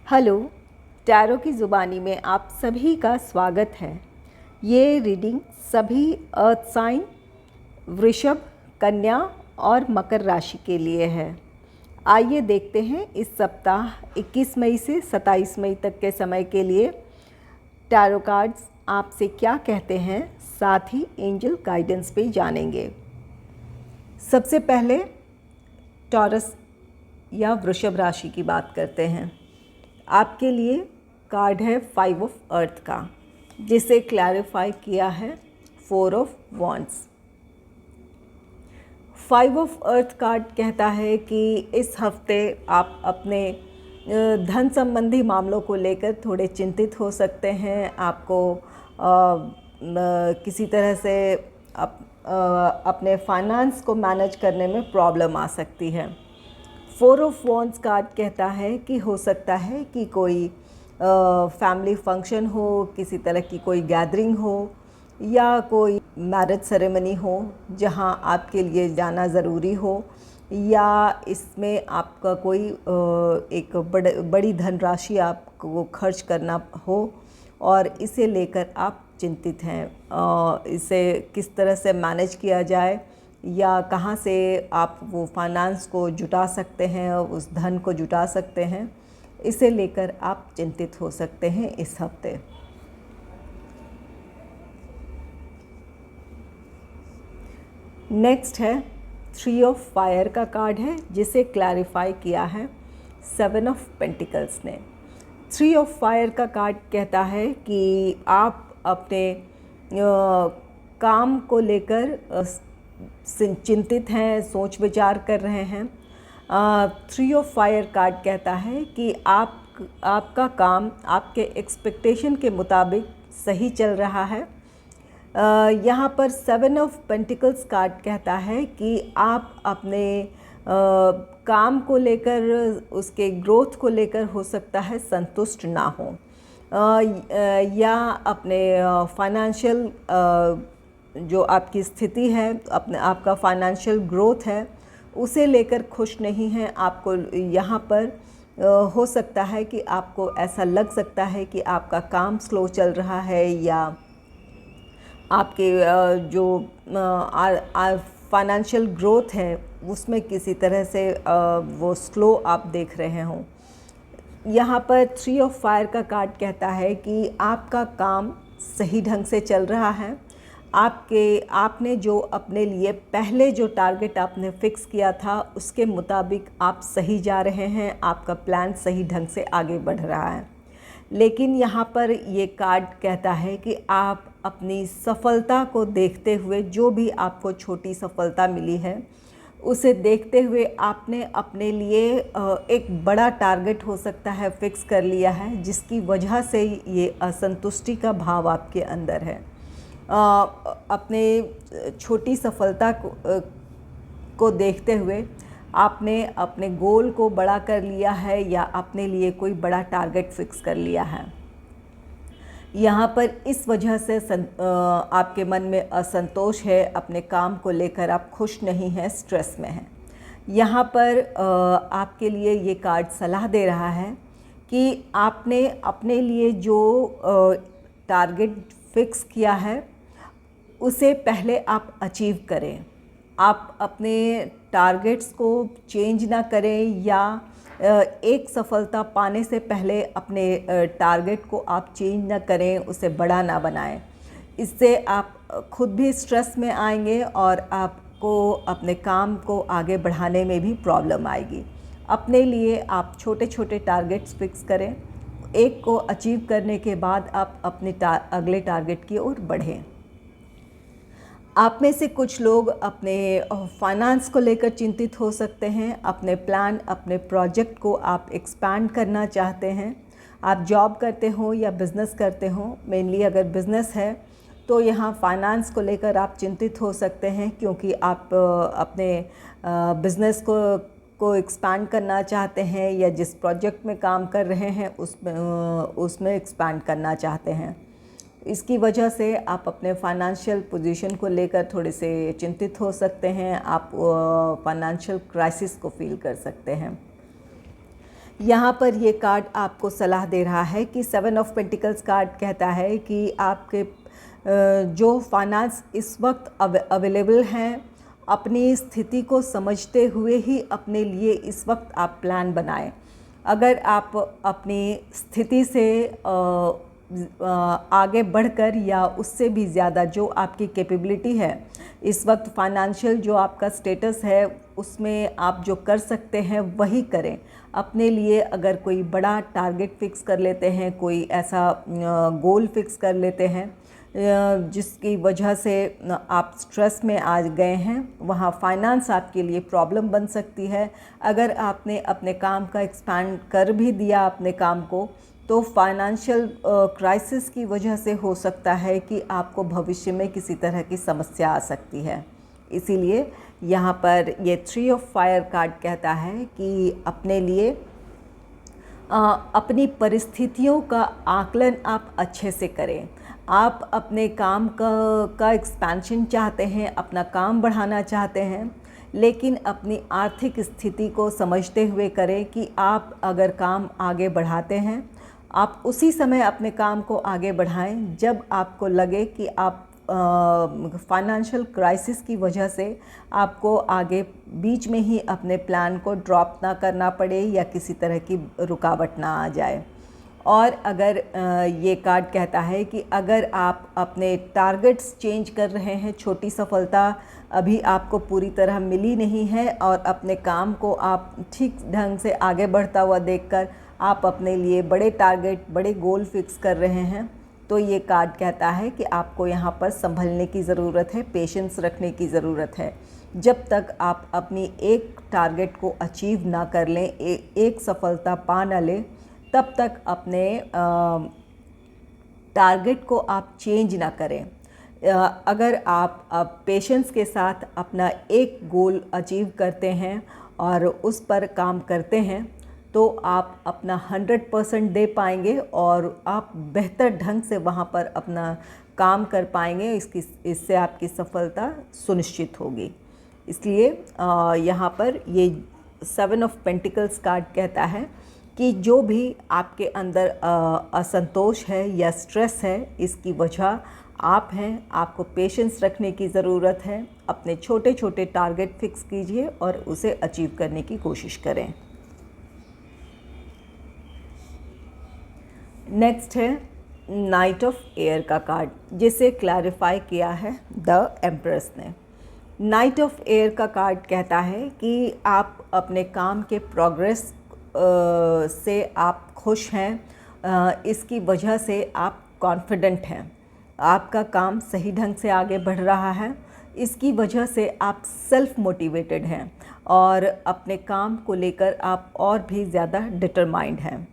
Hello, tarot की ज़ुबानी में आप सभी का स्वागत है। ये रीडिंग सभी अर्थ साइन, वृषभ, कन्या और मकर राशि के लिए है। आइए देखते हैं इस सप्ताह 21 मई से 27 मई तक के समय के लिए टैरो कार्ड्स आपसे क्या कहते हैं, साथ ही एंजल गाइडेंस पे जानेंगे। सबसे पहले टॉरस या वृषभ राशि की बात करते हैं। आपके लिए कार्ड है 5 ऑफ अर्थ का, जिसे क्लैरिफाई किया है 4 of wands. 5 of earth card कहता है कि इस हफ्ते आप अपने धन संबंधी मामलों को लेकर थोड़े चिंतित हो सकते हैं। आपको किसी तरह से अपने फाइनेंस को मैनेज करने में प्रॉब्लम आ सकती है। 4 ऑफ वॉन्ड्स कार्ड कहता है कि हो सकता है कि कोई फैमिली फंक्शन हो, किसी तरह की कोई गैदरिंग हो या कोई मैरिज सेरेमनी हो जहां आपके लिए जाना ज़रूरी हो, या इसमें आपका कोई एक बड़ी धनराशि आपको खर्च करना हो और इसे लेकर आप चिंतित हैं। इसे किस तरह से मैनेज किया जाए या कहाँ से आप वो फाइनेंस को जुटा सकते हैं, उस धन को जुटा सकते हैं, इसे लेकर आप चिंतित हो सकते हैं इस हफ्ते। नेक्स्ट है 3 ऑफ फायर का कार्ड है, जिसे क्लैरिफाई किया है 7 ऑफ पेंटिकल्स ने। 3 ऑफ फायर का कार्ड कहता है कि आप अपने काम को लेकर चिंतित हैं, सोच विचार कर रहे हैं। 3 ऑफ फायर कार्ड कहता है कि आपका काम आपके एक्सपेक्टेशन के मुताबिक सही चल रहा है। यहाँ पर 7 ऑफ पेंटिकल्स कार्ड कहता है कि आप अपने काम को लेकर, उसके ग्रोथ को लेकर हो सकता है संतुष्ट ना हो, या अपने फाइनेंशियल जो आपकी स्थिति है, आपका फाइनेंशियल ग्रोथ है, उसे लेकर खुश नहीं हैं। आपको यहाँ पर हो सकता है कि आपको ऐसा लग सकता है कि आपका काम स्लो चल रहा है, या आपके जो फाइनेंशियल ग्रोथ है उसमें किसी तरह से वो स्लो आप देख रहे हों। यहाँ पर 3 ऑफ फायर का कार्ड कहता है कि आपका काम सही ढंग से चल रहा है। आपने जो अपने लिए पहले जो टारगेट आपने फिक्स किया था उसके मुताबिक आप सही जा रहे हैं, आपका प्लान सही ढंग से आगे बढ़ रहा है। लेकिन यहाँ पर ये कार्ड कहता है कि आप अपनी सफलता को देखते हुए, जो भी आपको छोटी सफलता मिली है उसे देखते हुए आपने अपने लिए एक बड़ा टारगेट हो सकता है फिक्स कर लिया है, जिसकी वजह से ये असंतुष्टि का भाव आपके अंदर है। अपने छोटी सफलता को देखते हुए आपने अपने गोल को बड़ा कर लिया है, या अपने लिए कोई बड़ा टारगेट फिक्स कर लिया है। यहाँ पर इस वजह से आपके मन में असंतोष है, अपने काम को लेकर आप खुश नहीं हैं, स्ट्रेस में हैं। यहाँ पर आपके लिए ये कार्ड सलाह दे रहा है कि आपने अपने लिए जो टारगेट फिक्स किया है उसे पहले आप अचीव करें। आप अपने टारगेट्स को चेंज ना करें, या एक सफलता पाने से पहले अपने टारगेट को आप चेंज ना करें, उसे बड़ा ना बनाएं। इससे आप खुद भी स्ट्रेस में आएंगे और आपको अपने काम को आगे बढ़ाने में भी प्रॉब्लम आएगी। अपने लिए आप छोटे छोटे टारगेट्स फिक्स करें। एक को अचीव करने के बाद आप अपने अगले टारगेट की ओर बढ़ें। आप में से कुछ लोग अपने फाइनेंस को लेकर चिंतित हो सकते हैं। अपने प्लान, अपने प्रोजेक्ट को आप एक्सपैंड करना चाहते हैं। आप जॉब करते हो या बिज़नेस करते हो, मेनली अगर बिज़नेस है तो यहाँ फाइनेंस को लेकर आप चिंतित हो सकते हैं, क्योंकि आप अपने बिज़नेस को एक्सपैंड करना चाहते हैं, या जिस प्रोजेक्ट में काम कर रहे हैं उसमें एक्सपैंड करना चाहते हैं। इसकी वजह से आप अपने फाइनेंशियल पोजीशन को लेकर थोड़े से चिंतित हो सकते हैं। आप फाइनेंशियल क्राइसिस को फील कर सकते हैं। यहाँ पर ये कार्ड आपको सलाह दे रहा है कि 7 ऑफ पेंटिकल्स कार्ड कहता है कि आपके जो फाइनेंस इस वक्त अवेलेबल हैं, अपनी स्थिति को समझते हुए ही अपने लिए इस वक्त आप प्लान बनाएं। अगर आप अपनी स्थिति से आगे बढ़कर या उससे भी ज़्यादा जो आपकी कैपेबिलिटी है, इस वक्त फाइनेंशियल जो आपका स्टेटस है उसमें आप जो कर सकते हैं वही करें। अपने लिए अगर कोई बड़ा टारगेट फिक्स कर लेते हैं, कोई ऐसा गोल फिक्स कर लेते हैं जिसकी वजह से आप स्ट्रेस में आ गए हैं, वहाँ फाइनेंस आपके लिए प्रॉब्लम बन सकती है। अगर आपने अपने काम का एक्सपैंड कर भी दिया अपने काम को, तो फाइनेंशियल क्राइसिस की वजह से हो सकता है कि आपको भविष्य में किसी तरह की समस्या आ सकती है। इसीलिए यहाँ पर ये 3 ऑफ फायर कार्ड कहता है कि अपने लिए अपनी परिस्थितियों का आकलन आप अच्छे से करें। आप अपने काम का एक्सपेंशन चाहते हैं, अपना काम बढ़ाना चाहते हैं, लेकिन अपनी आर्थिक स्थिति को समझते हुए करें कि आप अगर काम आगे बढ़ाते हैं, आप उसी समय अपने काम को आगे बढ़ाएं जब आपको लगे कि आप फाइनेंशियल क्राइसिस की वजह से आपको आगे बीच में ही अपने प्लान को ड्रॉप ना करना पड़े या किसी तरह की रुकावट ना आ जाए। और अगर ये कार्ड कहता है कि अगर आप अपने टारगेट्स चेंज कर रहे हैं, छोटी सफलता अभी आपको पूरी तरह मिली नहीं है और अपने काम को आप ठीक ढंग से आगे बढ़ता हुआ देखकर आप अपने लिए बड़े टारगेट, बड़े गोल फिक्स कर रहे हैं, तो ये कार्ड कहता है कि आपको यहाँ पर संभलने की ज़रूरत है, पेशेंस रखने की ज़रूरत है। जब तक आप अपनी एक टारगेट को अचीव ना कर लें, एक सफलता पा ना लें, तब तक अपने टारगेट को आप चेंज ना करें। अगर आप पेशेंस के साथ अपना एक गोल अचीव करते हैं और उस पर काम करते हैं, तो आप अपना 100% दे पाएंगे और आप बेहतर ढंग से वहाँ पर अपना काम कर पाएंगे। इससे आपकी सफलता सुनिश्चित होगी। इसलिए यहाँ पर ये 7 ऑफ पेंटिकल्स कार्ड कहता है कि जो भी आपके अंदर असंतोष है या स्ट्रेस है, इसकी वजह आप हैं। आपको पेशेंस रखने की ज़रूरत है। अपने छोटे छोटे टारगेट फिक्स कीजिए और उसे अचीव करने की कोशिश करें। नेक्स्ट है नाइट ऑफ एयर का कार्ड, जिसे क्लैरिफाई किया है द एम्प्रेस ने। नाइट ऑफ एयर का कार्ड कहता है कि आप अपने काम के प्रोग्रेस से आप खुश हैं, इसकी वजह से आप कॉन्फिडेंट हैं, आपका काम सही ढंग से आगे बढ़ रहा है, इसकी वजह से आप सेल्फ मोटिवेटेड हैं और अपने काम को लेकर आप और भी ज़्यादा डिटरमाइंड हैं।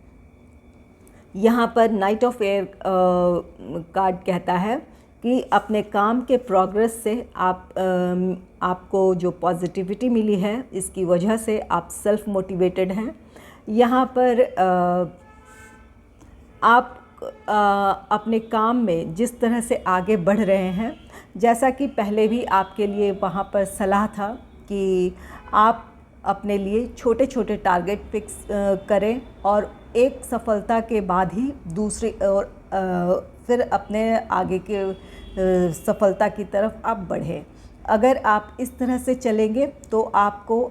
यहाँ पर नाइट ऑफ एयर कार्ड कहता है कि अपने काम के प्रोग्रेस से आपको जो पॉजिटिविटी मिली है, इसकी वजह से आप सेल्फ मोटिवेटेड हैं। यहाँ पर आप अपने काम में जिस तरह से आगे बढ़ रहे हैं, जैसा कि पहले भी आपके लिए वहाँ पर सलाह था कि आप अपने लिए छोटे छोटे टारगेट फिक्स करें और एक सफलता के बाद ही दूसरी और फिर अपने आगे के सफलता की तरफ आप बढ़ें। अगर आप इस तरह से चलेंगे तो आपको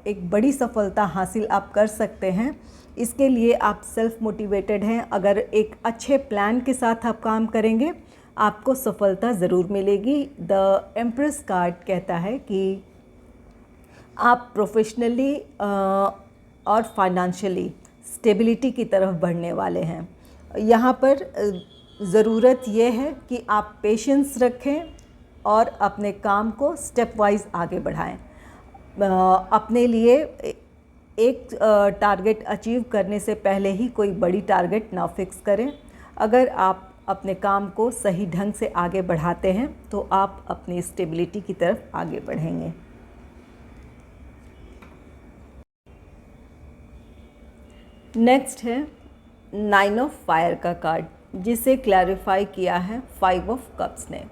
एक बड़ी सफलता हासिल आप कर सकते हैं। इसके लिए आप सेल्फ मोटिवेटेड हैं। अगर एक अच्छे प्लान के साथ आप काम करेंगे, आपको सफलता ज़रूर मिलेगी। द एम्प्रेस कार्ड कहता है कि आप प्रोफेशनली और फाइनेंशियली स्टेबिलिटी की तरफ बढ़ने वाले हैं। यहाँ पर ज़रूरत यह है कि आप पेशेंस रखें और अपने काम को स्टेप वाइज आगे बढ़ाएं। अपने लिए एक टारगेट अचीव करने से पहले ही कोई बड़ी टारगेट ना फिक्स करें। अगर आप अपने काम को सही ढंग से आगे बढ़ाते हैं तो आप अपनी स्टेबिलिटी की तरफ आगे बढ़ेंगे। नेक्स्ट है 9 ऑफ फायर का कार्ड, जिसे क्लैरिफाई किया है 5 ऑफ कप्स ने।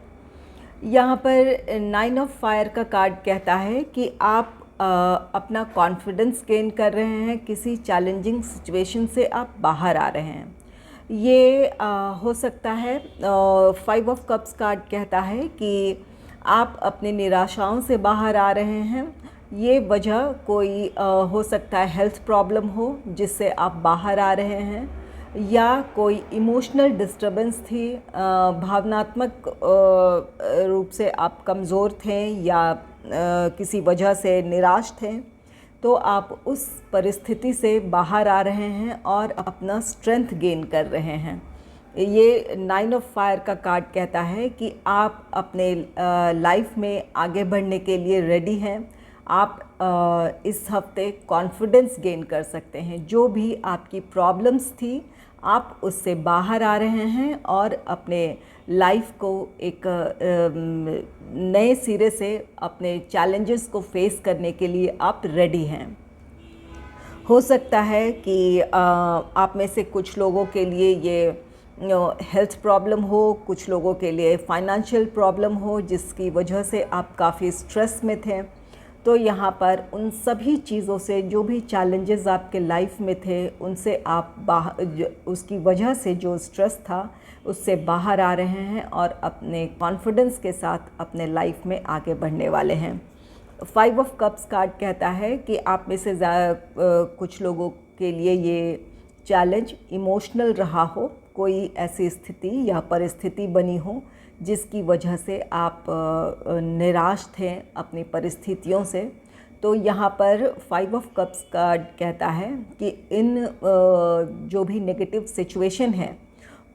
यहाँ पर 9 ऑफ फायर का कार्ड कहता है कि आप अपना कॉन्फिडेंस गेन कर रहे हैं, किसी चैलेंजिंग सिचुएशन से आप बाहर आ रहे हैं। ये हो सकता है 5 ऑफ कप्स कार्ड कहता है कि आप अपनी निराशाओं से बाहर आ रहे हैं। ये वजह कोई हो सकता है हेल्थ प्रॉब्लम हो जिससे आप बाहर आ रहे हैं, या कोई इमोशनल डिस्टर्बेंस थी, भावनात्मक रूप से आप कमज़ोर थे या किसी वजह से निराश थे, तो आप उस परिस्थिति से बाहर आ रहे हैं और अपना स्ट्रेंथ गेन कर रहे हैं। ये 9 ऑफ फायर का कार्ड कहता है कि आप अपने लाइफ में आगे बढ़ने के लिए रेडी हैं। आप इस हफ्ते कॉन्फिडेंस गेन कर सकते हैं। जो भी आपकी प्रॉब्लम्स थी, आप उससे बाहर आ रहे हैं और अपने लाइफ को एक नए सिरे से अपने चैलेंजेस को फेस करने के लिए आप रेडी हैं। हो सकता है कि आप में से कुछ लोगों के लिए ये हेल्थ प्रॉब्लम हो, कुछ लोगों के लिए फाइनेंशियल प्रॉब्लम हो जिसकी वजह से आप काफ़ी स्ट्रेस में थे। तो यहाँ पर उन सभी चीज़ों से, जो भी चैलेंजेस आपके लाइफ में थे, उनसे आप उसकी वजह से जो स्ट्रेस था उससे बाहर आ रहे हैं और अपने कॉन्फिडेंस के साथ अपने लाइफ में आगे बढ़ने वाले हैं। 5 ऑफ कप्स कार्ड कहता है कि आप में से कुछ लोगों के लिए ये चैलेंज इमोशनल रहा हो, कोई ऐसी स्थिति या परिस्थिति बनी हो जिसकी वजह से आप निराश थे अपनी परिस्थितियों से। तो यहाँ पर 5 ऑफ कप्स कार्ड कहता है कि इन जो भी नेगेटिव सिचुएशन है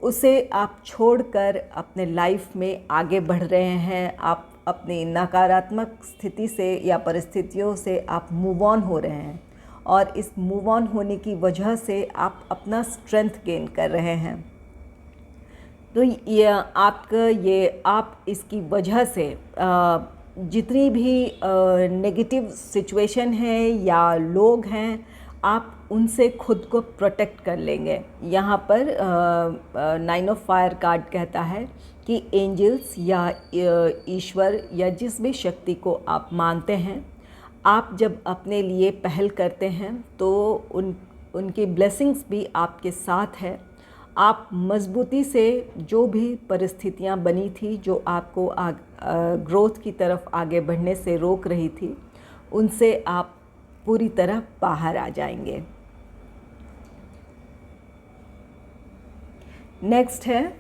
उसे आप छोड़कर अपने लाइफ में आगे बढ़ रहे हैं। आप अपनी नकारात्मक स्थिति से या परिस्थितियों से आप मूव ऑन हो रहे हैं और इस मूव ऑन होने की वजह से आप अपना स्ट्रेंथ गेन कर रहे हैं। तो आप इसकी वजह से जितनी भी नेगेटिव सिचुएशन है या लोग हैं, आप उनसे खुद को प्रोटेक्ट कर लेंगे। यहाँ पर 9 ऑफ फायर कार्ड कहता है कि एंजल्स या ईश्वर या जिस भी शक्ति को आप मानते हैं, आप जब अपने लिए पहल करते हैं तो उनकी ब्लेसिंग्स भी आपके साथ है। आप मजबूती से जो भी परिस्थितियां बनी थी, जो आपको ग्रोथ की तरफ आगे बढ़ने से रोक रही थी, उनसे आप पूरी तरह बाहर आ जाएंगे। नेक्स्ट है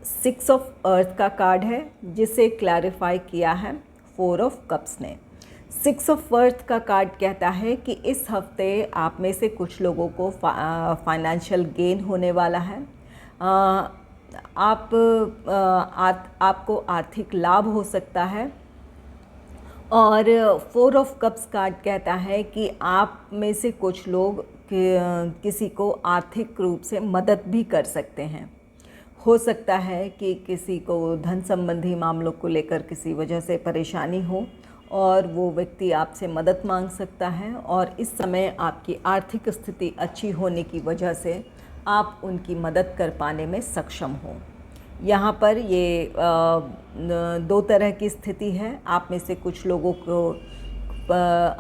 6 ऑफ अर्थ का कार्ड है जिसे क्लैरिफाई किया है 4 ऑफ कप्स ने। 6 ऑफ अर्थ का कार्ड कहता है कि इस हफ्ते आप में से कुछ लोगों को फाइनेंशियल गेन होने वाला है। आपको आर्थिक लाभ हो सकता है। और 4 ऑफ कप्स कार्ड कहता है कि आप में से कुछ लोग किसी को आर्थिक रूप से मदद भी कर सकते हैं। हो सकता है कि किसी को धन संबंधी मामलों को लेकर किसी वजह से परेशानी हो और वो व्यक्ति आपसे मदद मांग सकता है, और इस समय आपकी आर्थिक स्थिति अच्छी होने की वजह से आप उनकी मदद कर पाने में सक्षम हो। यहाँ पर ये 2 तरह की स्थिति है। आप में से कुछ लोगों को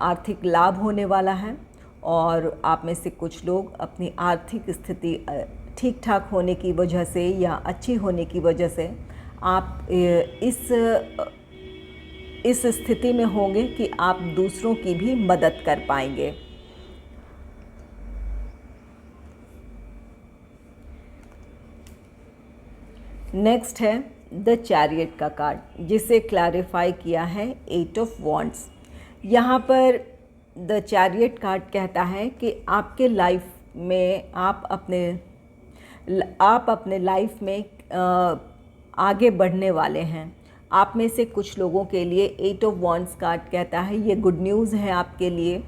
आर्थिक लाभ होने वाला है और आप में से कुछ लोग अपनी आर्थिक स्थिति ठीक ठाक होने की वजह से या अच्छी होने की वजह से आप इस स्थिति में होंगे कि आप दूसरों की भी मदद कर पाएंगे। नेक्स्ट है द चैरियट का कार्ड जिसे क्लैरिफाई किया है 8 ऑफ वॉन्ड्स। यहाँ पर द चैरियट कार्ड कहता है कि आपके लाइफ में आप अपने लाइफ में आगे बढ़ने वाले हैं। आप में से कुछ लोगों के लिए 8 ऑफ वॉन्ड्स कार्ड कहता है ये गुड न्यूज़ है आपके लिए।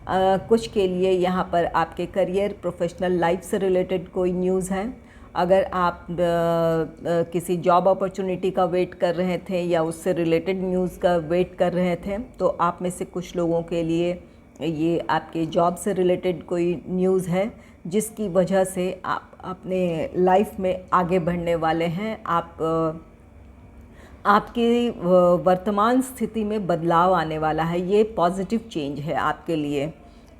कुछ के लिए यहाँ पर आपके करियर, प्रोफेशनल लाइफ से रिलेटेड कोई न्यूज़ है। अगर आप किसी जॉब अपॉर्चुनिटी का वेट कर रहे थे या उससे रिलेटेड न्यूज़ का वेट कर रहे थे, तो आप में से कुछ लोगों के लिए ये आपके जॉब से रिलेटेड कोई न्यूज़ है जिसकी वजह से आप अपने लाइफ में आगे बढ़ने वाले हैं। आपकी वर्तमान स्थिति में बदलाव आने वाला है। ये पॉजिटिव चेंज है आपके लिए।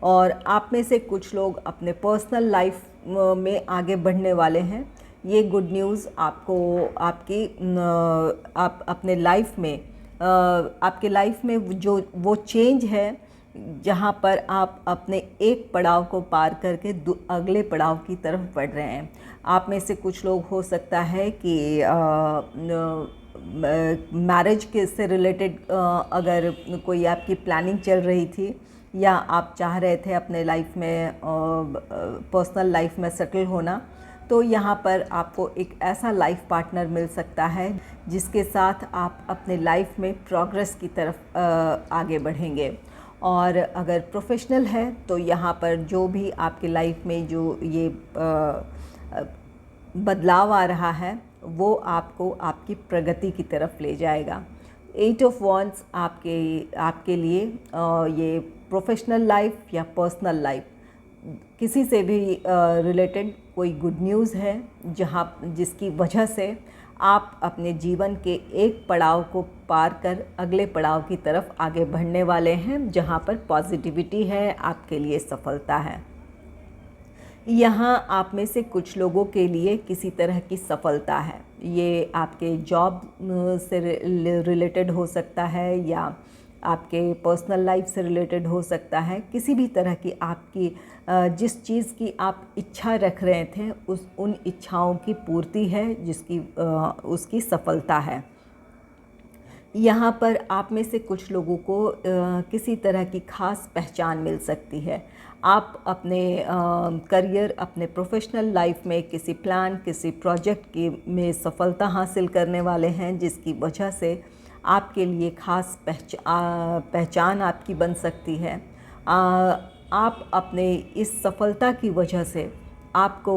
और आप में से कुछ लोग अपने पर्सनल लाइफ में आगे बढ़ने वाले हैं। ये गुड न्यूज़ आपको आप अपने लाइफ में आपके लाइफ में जो वो चेंज है जहाँ पर आप अपने एक पड़ाव को पार करके अगले पड़ाव की तरफ बढ़ रहे हैं। आप में से कुछ लोग हो सकता है कि मैरिज के से रिलेटेड अगर कोई आपकी प्लानिंग चल रही थी या आप चाह रहे थे अपने लाइफ में पर्सनल लाइफ में सेटल होना, तो यहाँ पर आपको एक ऐसा लाइफ पार्टनर मिल सकता है जिसके साथ आप अपने लाइफ में प्रोग्रेस की तरफ आगे बढ़ेंगे। और अगर प्रोफेशनल है तो यहाँ पर जो भी आपकी लाइफ में जो ये बदलाव आ रहा है वो आपको आपकी प्रगति की तरफ ले जाएगा। 8 ऑफ वॉन्ड्स आपके लिए ये प्रोफेशनल लाइफ या पर्सनल लाइफ किसी से भी रिलेटेड कोई गुड न्यूज़ है जिसकी वजह से आप अपने जीवन के एक पड़ाव को पार कर अगले पड़ाव की तरफ आगे बढ़ने वाले हैं, जहां पर पॉजिटिविटी है, आपके लिए सफलता है। यहाँ आप में से कुछ लोगों के लिए किसी तरह की सफलता है। ये आपके जॉब से रिलेटेड हो सकता है या आपके पर्सनल लाइफ से रिलेटेड हो सकता है। किसी भी तरह की आपकी जिस चीज़ की आप इच्छा रख रहे थे उन इच्छाओं की पूर्ति है, उसकी सफलता है। यहाँ पर आप में से कुछ लोगों को किसी तरह की ख़ास पहचान मिल सकती है। आप अपने करियर, अपने प्रोफेशनल लाइफ में किसी प्लान, किसी प्रोजेक्ट में सफलता हासिल करने वाले हैं, जिसकी वजह से आपके लिए ख़ास पहचान आपकी बन सकती है। आप अपने इस सफलता की वजह से आपको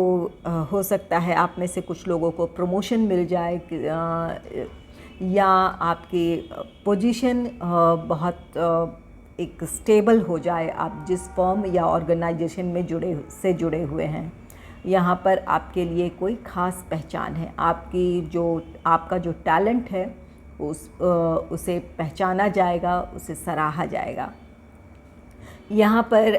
हो सकता है आप में से कुछ लोगों को प्रमोशन मिल जाए या आपकी पोजीशन बहुत एक स्टेबल हो जाए। आप जिस फर्म या ऑर्गेनाइजेशन में जुड़े हुए हैं, यहाँ पर आपके लिए कोई ख़ास पहचान है। आपका जो टैलेंट है उसे पहचाना जाएगा, उसे सराहा जाएगा। यहाँ पर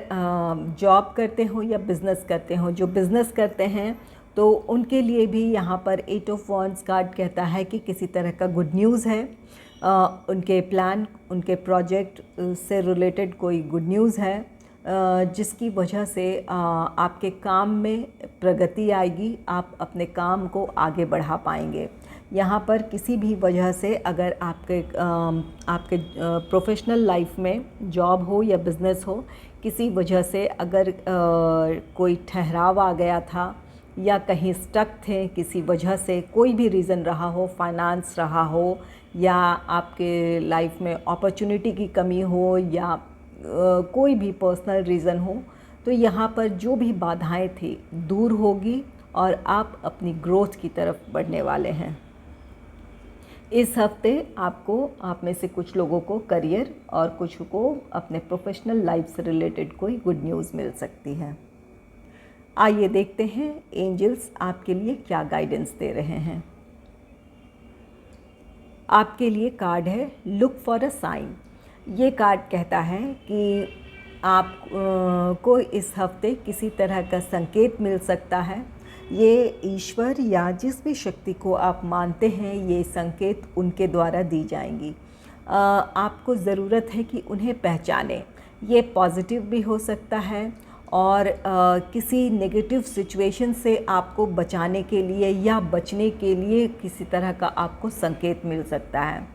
जॉब करते हो या बिज़नेस करते हो, जो बिज़नेस करते हैं तो उनके लिए भी यहाँ पर 8 ऑफ वॉन्ड्स कार्ड कहता है कि किसी तरह का गुड न्यूज़ है। उनके प्लान, उनके प्रोजेक्ट से रिलेटेड कोई गुड न्यूज़ है जिसकी वजह से आपके काम में प्रगति आएगी, आप अपने काम को आगे बढ़ा पाएंगे। यहाँ पर किसी भी वजह से अगर आपके प्रोफेशनल लाइफ में जॉब हो या बिज़नेस हो, किसी वजह से अगर कोई ठहराव आ गया था या कहीं स्टक थे, किसी वजह से कोई भी रीज़न रहा हो, फाइनेंस रहा हो या आपके लाइफ में अपॉर्चुनिटी की कमी हो या कोई भी पर्सनल रीज़न हो, तो यहाँ पर जो भी बाधाएं थी दूर होगी और आप अपनी ग्रोथ की तरफ बढ़ने वाले हैं। इस हफ्ते आप में से कुछ लोगों को करियर और कुछ को अपने प्रोफेशनल लाइफ से रिलेटेड कोई गुड न्यूज़ मिल सकती है। आइए देखते हैं एंजल्स आपके लिए क्या गाइडेंस दे रहे हैं। आपके लिए कार्ड है लुक फॉर अ साइन। ये कार्ड कहता है कि आप को इस हफ्ते किसी तरह का संकेत मिल सकता है। ये ईश्वर या जिस भी शक्ति को आप मानते हैं, ये संकेत उनके द्वारा दी जाएंगी। आपको ज़रूरत है कि उन्हें पहचानें। ये पॉजिटिव भी हो सकता है और किसी नेगेटिव सिचुएशन से आपको बचाने के लिए या बचने के लिए किसी तरह का आपको संकेत मिल सकता है।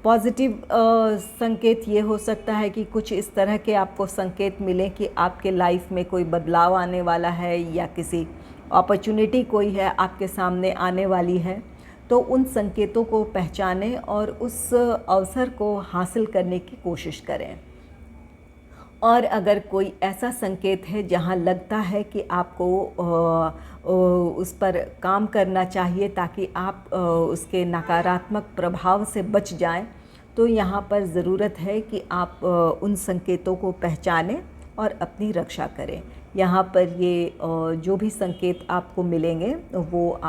पॉजिटिव संकेत ये हो सकता है कि कुछ इस तरह के आपको संकेत मिले कि आपके लाइफ में कोई बदलाव आने वाला है या किसी अपॉर्चुनिटी कोई है आपके सामने आने वाली है। तो उन संकेतों को पहचानें और उस अवसर को हासिल करने की कोशिश करें। और अगर कोई ऐसा संकेत है जहां लगता है कि आपको उस पर काम करना चाहिए ताकि आप उसके नकारात्मक प्रभाव से बच जाएं, तो यहाँ पर ज़रूरत है कि आप उन संकेतों को पहचानें और अपनी रक्षा करें। यहाँ पर ये जो भी संकेत आपको मिलेंगे वो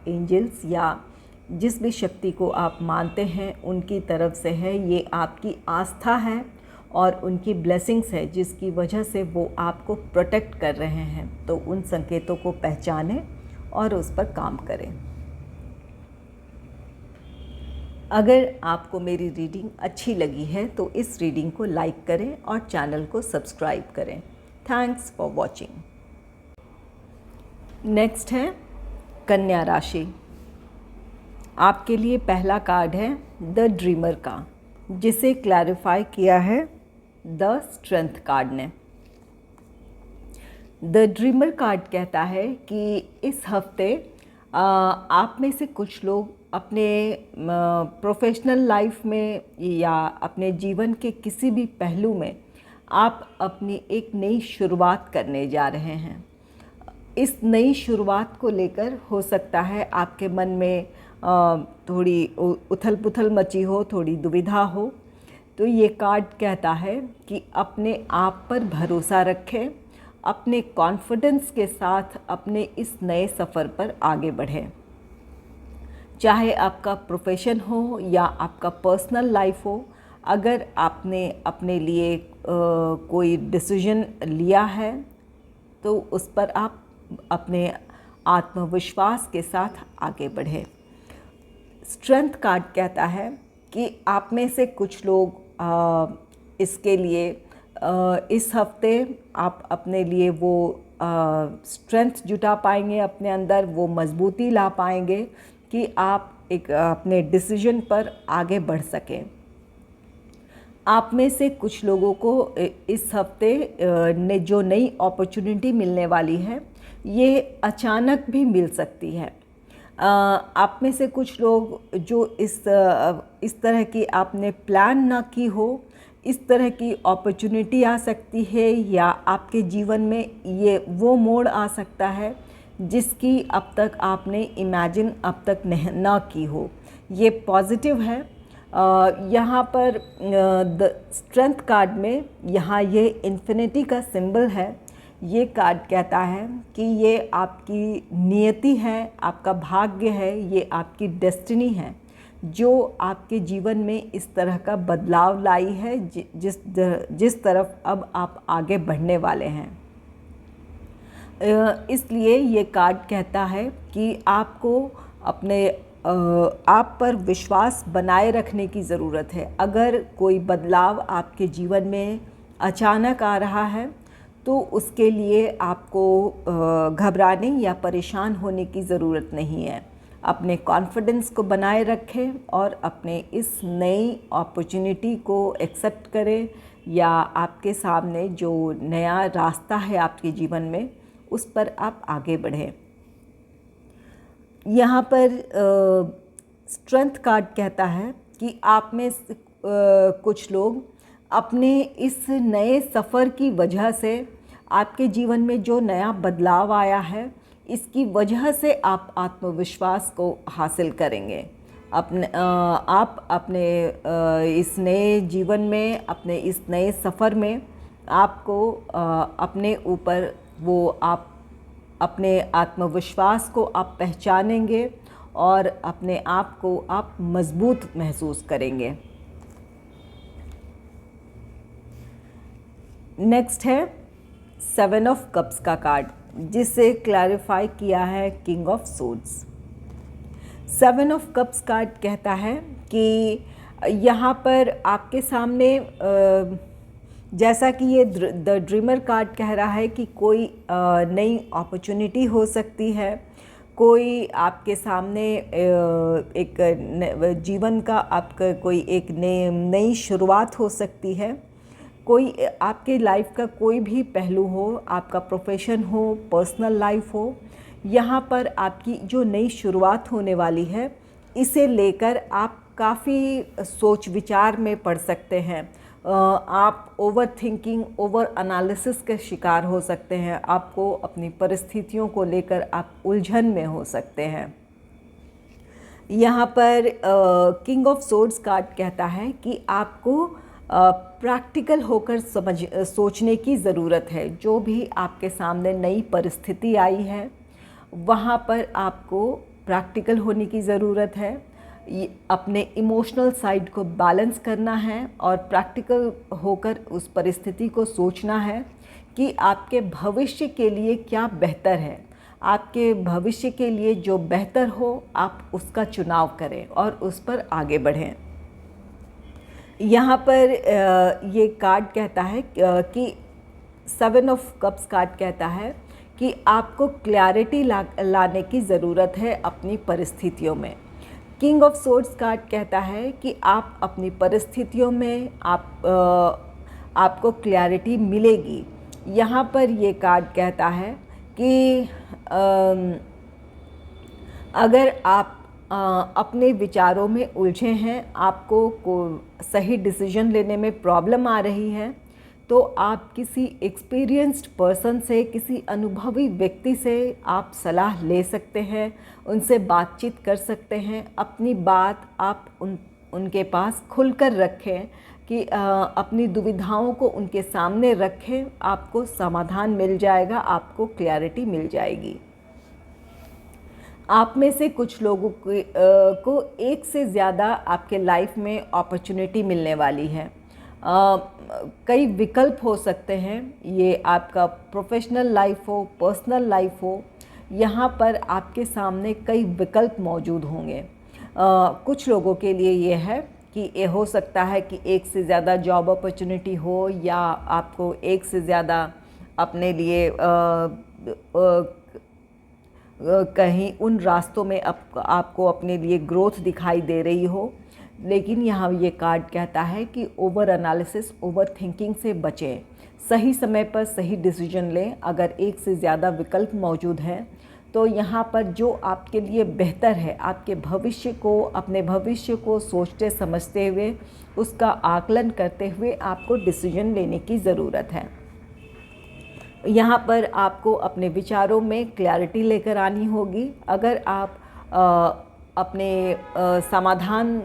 एंजल्स या जिस भी शक्ति को आप मानते हैं उनकी तरफ से है, ये आपकी आस्था है और उनकी ब्लेसिंग्स है जिसकी वजह से वो आपको प्रोटेक्ट कर रहे हैं। तो उन संकेतों को पहचानें और उस पर काम करें। अगर आपको मेरी रीडिंग अच्छी लगी है तो इस रीडिंग को लाइक करें और चैनल को सब्सक्राइब करें। Thanks for watching. नेक्स्ट है कन्या राशि। आपके लिए पहला कार्ड है द ड्रीमर का, जिसे क्लैरिफाई किया है द स्ट्रेंथ कार्ड ने। द ड्रीमर कार्ड कहता है कि इस हफ्ते आप में से कुछ लोग अपने प्रोफेशनल लाइफ में या अपने जीवन के किसी भी पहलू में आप अपनी एक नई शुरुआत करने जा रहे हैं। इस नई शुरुआत को लेकर हो सकता है आपके मन में थोड़ी उथल पुथल मची हो, थोड़ी दुविधा हो। तो ये कार्ड कहता है कि अपने आप पर भरोसा रखें, अपने कॉन्फिडेंस के साथ अपने इस नए सफ़र पर आगे बढ़ें। चाहे आपका प्रोफेशन हो या आपका पर्सनल लाइफ हो, अगर आपने अपने लिए कोई डिसीजन लिया है तो उस पर आप अपने आत्मविश्वास के साथ आगे बढ़ें। स्ट्रेंथ कार्ड कहता है कि आप में से कुछ लोग इसके लिए इस हफ्ते आप अपने लिए वो स्ट्रेंथ जुटा पाएंगे, अपने अंदर वो मजबूती ला पाएंगे कि आप एक अपने डिसीजन पर आगे बढ़ सकें। आप में से कुछ लोगों को इस हफ्ते ने जो नई अपॉर्चुनिटी मिलने वाली है ये अचानक भी मिल सकती है। आप में से कुछ लोग जो इस तरह की आपने प्लान ना की हो, इस तरह की अपॉर्चुनिटी आ सकती है या आपके जीवन में ये वो मोड़ आ सकता है जिसकी अब तक आपने इमेजिन अब तक ना की हो। ये पॉजिटिव है। यहाँ पर द स्ट्रेंथ कार्ड में यहाँ ये इन्फिनिटी का सिंबल है। ये कार्ड कहता है कि ये आपकी नियति है, आपका भाग्य है, ये आपकी डेस्टिनी है जो आपके जीवन में इस तरह का बदलाव लाई है जिस तरफ अब आप आगे बढ़ने वाले हैं। इसलिए ये कार्ड कहता है कि आपको अपने आप पर विश्वास बनाए रखने की ज़रूरत है। अगर कोई बदलाव आपके जीवन में अचानक आ रहा है तो उसके लिए आपको घबराने या परेशान होने की ज़रूरत नहीं है। अपने कॉन्फिडेंस को बनाए रखें और अपने इस नई अपॉर्चुनिटी को एक्सेप्ट करें या आपके सामने जो नया रास्ता है आपके जीवन में उस पर आप आगे बढ़ें। यहाँ पर स्ट्रेंथ कार्ड कहता है कि आप में कुछ लोग अपने इस नए सफ़र की वजह से, आपके जीवन में जो नया बदलाव आया है इसकी वजह से आप आत्मविश्वास को हासिल करेंगे। आप अपने इस नए जीवन में, अपने इस नए सफ़र में आपको अपने ऊपर वो आप अपने आत्मविश्वास को आप पहचानेंगे और अपने आप को आप मजबूत महसूस करेंगे। नेक्स्ट है 7 ऑफ कप्स का कार्ड, जिसे क्लैरिफाई किया है king of swords. 7 of cups card कहता है कि यहाँ पर आपके सामने जैसा कि ये द ड्रीमर कार्ड कह रहा है कि कोई नई अपॉर्चुनिटी हो सकती है, कोई आपके सामने एक जीवन का आपका कोई एक नई शुरुआत हो सकती है। कोई आपके लाइफ का कोई भी पहलू हो, आपका प्रोफेशन हो, पर्सनल लाइफ हो, यहाँ पर आपकी जो नई शुरुआत होने वाली है इसे लेकर आप काफ़ी सोच विचार में पड़ सकते हैं। आप ओवर थिंकिंग, ओवर एनालिसिस के शिकार हो सकते हैं। आपको अपनी परिस्थितियों को लेकर आप उलझन में हो सकते हैं। यहाँ पर किंग ऑफ सोर्ड्स कार्ड कहता है कि आपको प्रैक्टिकल होकर सोचने की ज़रूरत है। जो भी आपके सामने नई परिस्थिति आई है वहाँ पर आपको प्रैक्टिकल होने की ज़रूरत है, अपने इमोशनल साइड को बैलेंस करना है और प्रैक्टिकल होकर उस परिस्थिति को सोचना है कि आपके भविष्य के लिए क्या बेहतर है। आपके भविष्य के लिए जो बेहतर हो आप उसका चुनाव करें और उस पर आगे बढ़ें। यहाँ पर ये कार्ड कहता है कि 7 ऑफ कप्स कार्ड कहता है कि आपको क्लैरिटी लाने की ज़रूरत है अपनी परिस्थितियों में। किंग ऑफ सोर्ड्स कार्ड कहता है कि आप अपनी परिस्थितियों में आपको क्लैरिटी मिलेगी। यहाँ पर ये कार्ड कहता है कि अगर आप अपने विचारों में उलझे हैं, आपको सही डिसीजन लेने में प्रॉब्लम आ रही है, तो आप किसी एक्सपीरियंस्ड पर्सन से, किसी अनुभवी व्यक्ति से आप सलाह ले सकते हैं, उनसे बातचीत कर सकते हैं। अपनी बात आप उनके पास खुलकर रखें कि अपनी दुविधाओं को उनके सामने रखें, आपको समाधान मिल जाएगा, आपको क्लैरिटी मिल जाएगी। आप में से कुछ लोगों को एक से ज़्यादा आपके लाइफ में अपॉर्चुनिटी मिलने वाली है। कई विकल्प हो सकते हैं, ये आपका प्रोफेशनल लाइफ हो, पर्सनल लाइफ हो, यहाँ पर आपके सामने कई विकल्प मौजूद होंगे। कुछ लोगों के लिए ये है कि ये हो सकता है कि एक से ज़्यादा जॉब अपॉर्चुनिटी हो, या आपको एक से ज़्यादा अपने लिए कहीं उन रास्तों में आपको अपने लिए ग्रोथ दिखाई दे रही हो। लेकिन यहाँ ये कार्ड कहता है कि ओवर एनालिसिस, ओवर थिंकिंग से बचें, सही समय पर सही डिसीजन लें। अगर एक से ज़्यादा विकल्प मौजूद हैं तो यहाँ पर जो आपके लिए बेहतर है, आपके भविष्य को, अपने भविष्य को सोचते समझते हुए, उसका आकलन करते हुए आपको डिसीजन लेने की ज़रूरत है। यहाँ पर आपको अपने विचारों में क्लैरिटी लेकर आनी होगी। अगर आप अपने समाधान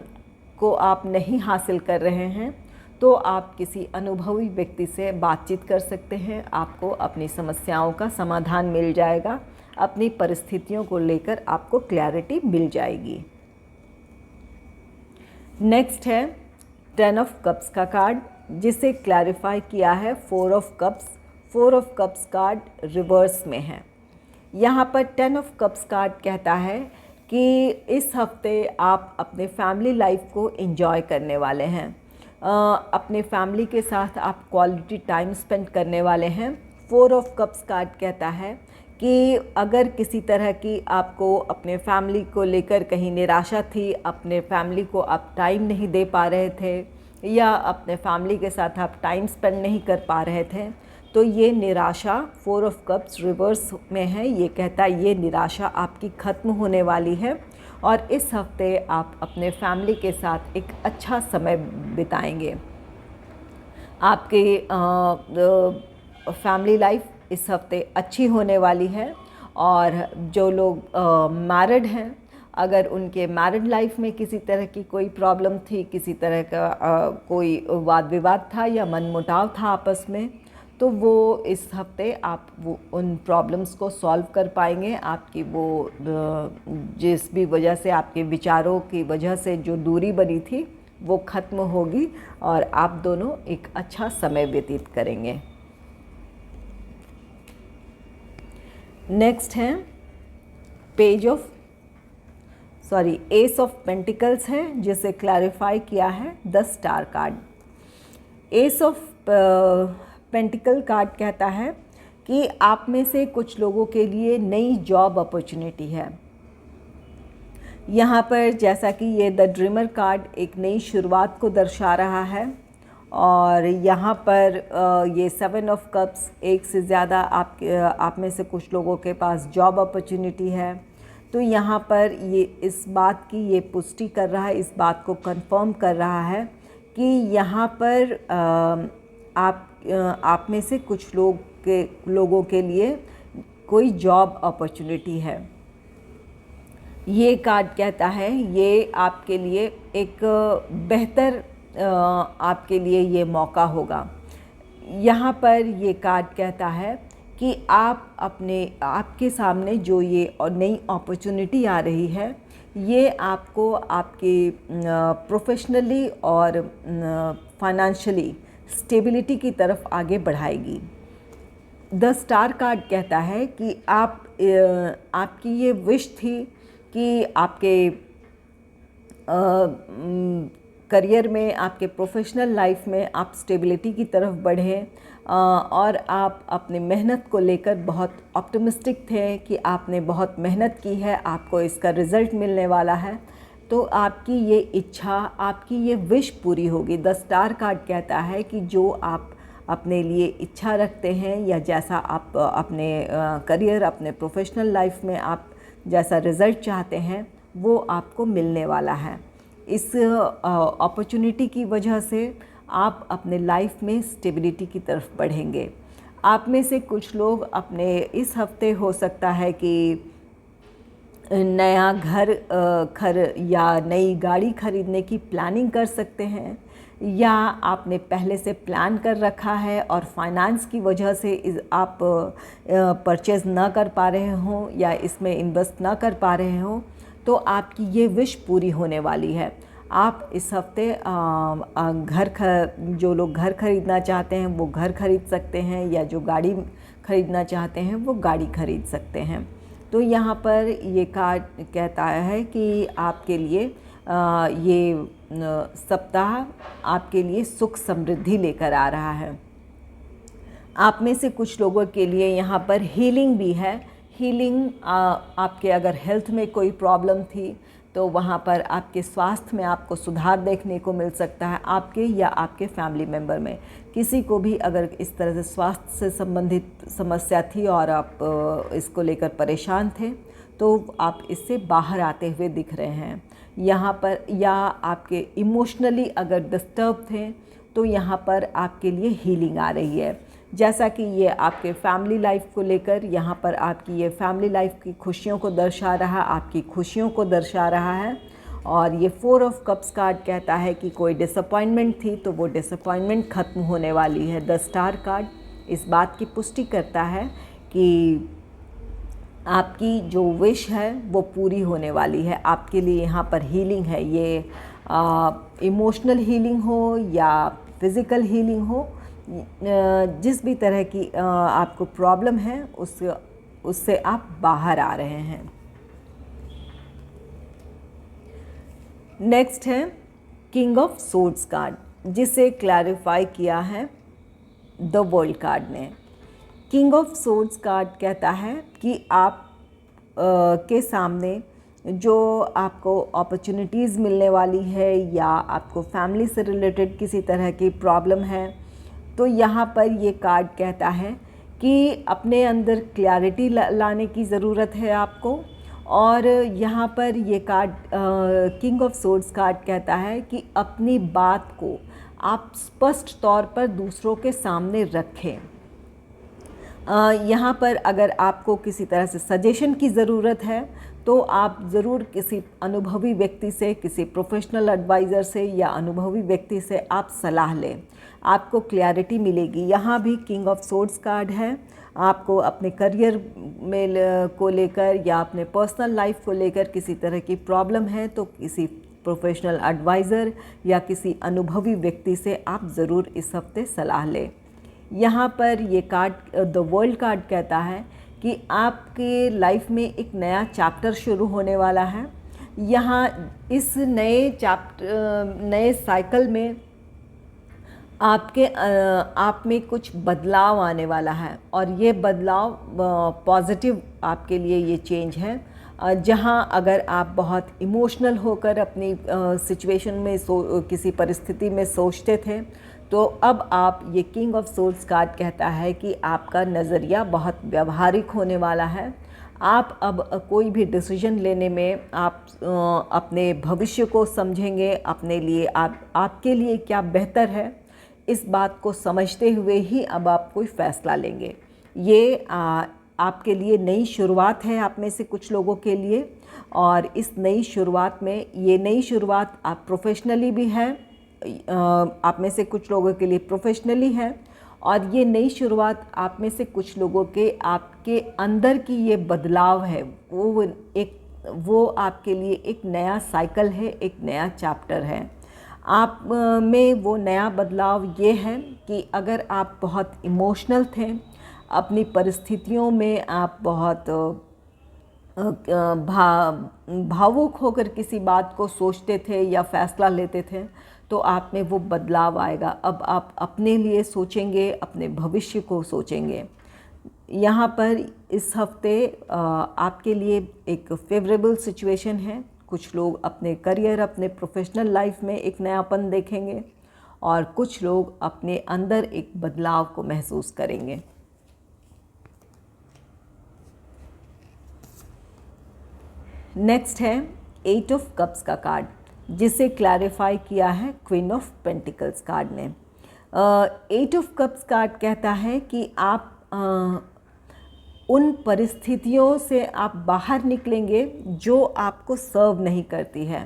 को आप नहीं हासिल कर रहे हैं तो आप किसी अनुभवी व्यक्ति से बातचीत कर सकते हैं, आपको अपनी समस्याओं का समाधान मिल जाएगा, अपनी परिस्थितियों को लेकर आपको क्लैरिटी मिल जाएगी। नेक्स्ट है 10 ऑफ कप्स का कार्ड, जिसे क्लैरिफाई किया है 4 of cups. 4 of cups card reverse में है। यहाँ पर 10 ऑफ कप्स कार्ड कहता है कि इस हफ्ते आप अपने फैमिली लाइफ को एंजॉय करने वाले हैं, अपने फैमिली के साथ आप क्वालिटी टाइम स्पेंड करने वाले हैं। 4 ऑफ कप्स कार्ड कहता है कि अगर किसी तरह की आपको अपने फैमिली को लेकर कहीं निराशा थी, अपने फैमिली को आप टाइम नहीं दे पा रहे थे, या अपने फैमिली के साथ आप टाइम स्पेंड नहीं कर पा रहे थे, तो ये निराशा 4 ऑफ कप्स रिवर्स में है। ये कहता है ये निराशा आपकी ख़त्म होने वाली है और इस हफ्ते आप अपने फैमिली के साथ एक अच्छा समय बिताएंगे। आपके फैमिली लाइफ इस हफ्ते अच्छी होने वाली है। और जो लोग मैरिड हैं, अगर उनके मैरिड लाइफ में किसी तरह की कोई प्रॉब्लम थी, किसी तरह का कोई वाद विवाद था या मनमुटाव था आपस में, तो वो इस हफ्ते आप वो उन प्रॉब्लम्स को सॉल्व कर पाएंगे। आपकी वो जिस भी वजह से, आपके विचारों की वजह से जो दूरी बनी थी वो ख़त्म होगी और आप दोनों एक अच्छा समय व्यतीत करेंगे। नेक्स्ट है एस ऑफ पेंटिकल्स है, जिसे क्लैरिफाई किया है 10 star card. S of pentacle card कहता है कि आप में से कुछ लोगों के लिए नई जॉब अपॉर्चुनिटी है। यहाँ पर जैसा कि ये द ड्रीमर कार्ड एक नई शुरुआत को दर्शा रहा है, और यहाँ पर ये 7 ऑफ कप्स, एक से ज़्यादा आप में से कुछ लोगों के पास जॉब अपॉर्चुनिटी है। तो यहाँ पर ये इस बात की ये पुष्टि कर रहा है, इस बात को कंफर्म कर रहा है कि यहाँ पर आप में से कुछ लोगों के लिए कोई जॉब अपॉर्चुनिटी है। ये कार्ड कहता है ये आपके लिए एक बेहतर आपके लिए ये मौका होगा। यहाँ पर ये कार्ड कहता है कि आपके सामने जो ये और नई अपॉर्चुनिटी आ रही है, ये आपको आपके प्रोफेशनली और फाइनेंशियली स्टेबिलिटी की तरफ आगे बढ़ाएगी। द स्टार कार्ड कहता है कि आपकी ये विश थी कि आपके करियर में, आपके प्रोफेशनल लाइफ में आप स्टेबिलिटी की तरफ बढ़ें, और आप अपनी मेहनत को लेकर बहुत ऑप्टिमिस्टिक थे कि आपने बहुत मेहनत की है, आपको इसका रिज़ल्ट मिलने वाला है। तो आपकी ये इच्छा, आपकी ये विश पूरी होगी। द स्टार कार्ड कहता है कि जो आप अपने लिए इच्छा रखते हैं या जैसा आप अपने करियर, अपने प्रोफेशनल लाइफ में आप जैसा रिज़ल्ट चाहते हैं, वो आपको मिलने वाला है। इस अपॉर्चुनिटी की वजह से आप अपने लाइफ में स्टेबिलिटी की तरफ बढ़ेंगे। आप में से कुछ लोग अपने इस हफ्ते हो सकता है कि नया घर या नई गाड़ी खरीदने की प्लानिंग कर सकते हैं, या आपने पहले से प्लान कर रखा है और फाइनेंस की वजह से आप परचेज़ ना कर पा रहे हों या इसमें इन्वेस्ट ना कर पा रहे हों, तो आपकी ये विश पूरी होने वाली है। आप इस हफ्ते जो लोग घर खरीदना चाहते हैं वो घर खरीद सकते हैं, या जो गाड़ी खरीदना चाहते हैं वो गाड़ी खरीद सकते हैं। तो यहाँ पर ये कार्ड कहता है कि आपके लिए ये सप्ताह आपके लिए सुख समृद्धि लेकर आ रहा है। आप में से कुछ लोगों के लिए यहाँ पर हीलिंग भी है। हीलिंग, आपके अगर हेल्थ में कोई प्रॉब्लम थी तो वहाँ पर आपके स्वास्थ्य में आपको सुधार देखने को मिल सकता है। आपके या आपके फैमिली मेम्बर में किसी को भी अगर इस तरह से स्वास्थ्य से संबंधित समस्या थी और आप इसको लेकर परेशान थे, तो आप इससे बाहर आते हुए दिख रहे हैं यहाँ पर। या आपके इमोशनली अगर डिस्टर्ब थे तो यहाँ पर आपके लिए हीलिंग आ रही है। जैसा कि ये आपके फैमिली लाइफ को लेकर, यहाँ पर आपकी ये फैमिली लाइफ की खुशियों को दर्शा रहा, आपकी खुशियों को दर्शा रहा है। और ये 4 ऑफ कप्स कार्ड कहता है कि कोई डिसअपॉइंटमेंट थी तो वो डिसअपॉइंटमेंट ख़त्म होने वाली है। द स्टार कार्ड इस बात की पुष्टि करता है कि आपकी जो विश है वो पूरी होने वाली है। आपके लिए यहाँ पर हीलिंग है, ये इमोशनल हीलिंग हो या फिज़िकल हीलिंग हो, जिस भी तरह की आपको प्रॉब्लम है उससे आप बाहर आ रहे हैं। नेक्स्ट है किंग ऑफ सोर्ड्स कार्ड, जिसे क्लैरिफाई किया है द वर्ल्ड कार्ड ने। किंग ऑफ सोर्ड्स कार्ड कहता है कि आप के सामने जो आपको अपॉर्चुनिटीज़ मिलने वाली है या आपको फैमिली से रिलेटेड किसी तरह की प्रॉब्लम है, तो यहाँ पर ये कार्ड कहता है कि अपने अंदर क्लैरिटी लाने की ज़रूरत है आपको। और यहाँ पर ये card king of swords card कहता है कि अपनी बात को आप स्पष्ट तौर पर दूसरों के सामने रखें। यहाँ पर अगर आपको किसी तरह से सजेशन की ज़रूरत है तो आप ज़रूर किसी अनुभवी व्यक्ति से, किसी प्रोफेशनल एडवाइज़र से या अनुभवी व्यक्ति से आप सलाह लें, आपको क्लैरिटी मिलेगी। यहाँ भी किंग ऑफ सोर्ड्स कार्ड है। आपको अपने करियर में को लेकर या अपने पर्सनल लाइफ को लेकर किसी तरह की प्रॉब्लम है तो किसी प्रोफेशनल एडवाइज़र या किसी अनुभवी व्यक्ति से आप ज़रूर इस हफ्ते सलाह लें। यहाँ पर ये कार्ड द वर्ल्ड कार्ड कहता है कि आपके लाइफ में एक नया चैप्टर शुरू होने वाला है। यहाँ इस नए साइकिल में आप में कुछ बदलाव आने वाला है, और ये बदलाव पॉजिटिव आपके लिए ये चेंज है। जहाँ अगर आप बहुत इमोशनल होकर अपनी सिचुएशन में किसी परिस्थिति में सोचते थे, तो अब आप, ये किंग ऑफ सोर्ड्स कार्ड कहता है कि आपका नज़रिया बहुत व्यवहारिक होने वाला है। आप अब कोई भी डिसीजन लेने में आप अपने भविष्य को समझेंगे, अपने लिए आपके लिए क्या बेहतर है इस बात को समझते हुए ही अब आप कोई फ़ैसला लेंगे। ये आपके लिए नई शुरुआत है आप में से कुछ लोगों के लिए, और इस नई शुरुआत में, ये नई शुरुआत आप प्रोफेशनली भी है, आप में से कुछ लोगों के लिए प्रोफेशनली है, और ये नई शुरुआत आप में से कुछ लोगों के आपके अंदर की ये बदलाव है, वो आपके लिए एक नया साइकिल है, एक नया चैप्टर है। आप में वो नया बदलाव ये है कि अगर आप बहुत इमोशनल थे, अपनी परिस्थितियों में आप बहुत भावुक होकर किसी बात को सोचते थे या फैसला लेते थे, तो आप में वो बदलाव आएगा। अब आप अपने लिए सोचेंगे, अपने भविष्य को सोचेंगे। यहाँ पर इस हफ्ते आपके लिए एक फेवरेबल सिचुएशन है। कुछ लोग अपने करियर, अपने प्रोफेशनल लाइफ में एक नयापन देखेंगे और कुछ लोग अपने अंदर एक बदलाव को महसूस करेंगे। नेक्स्ट है 8 ऑफ कप्स का कार्ड, जिसे क्लैरिफाई किया है क्वीन ऑफ पेंटिकल्स कार्ड ने। 8 ऑफ कप्स कार्ड कहता है कि आप उन परिस्थितियों से आप बाहर निकलेंगे जो आपको सर्व नहीं करती है।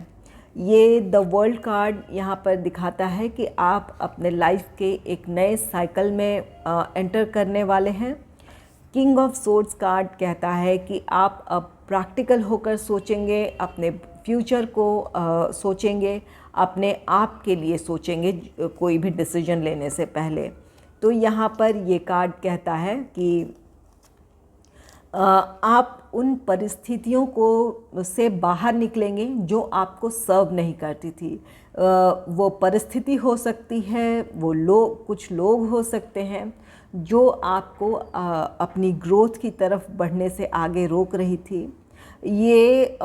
ये द वर्ल्ड कार्ड यहाँ पर दिखाता है कि आप अपने लाइफ के एक नए साइकिल में एंटर करने वाले हैं। किंग ऑफ सोर्ड्स कार्ड कहता है कि आप अब प्रैक्टिकल होकर सोचेंगे, अपने फ्यूचर को सोचेंगे, अपने आप के लिए सोचेंगे कोई भी डिसीजन लेने से पहले। तो यहाँ पर ये कार्ड कहता है कि आप उन परिस्थितियों को से बाहर निकलेंगे जो आपको सर्व नहीं करती थी। वो परिस्थिति हो सकती है, वो कुछ लोग हो सकते हैं जो आपको अपनी ग्रोथ की तरफ बढ़ने से आगे रोक रही थी। ये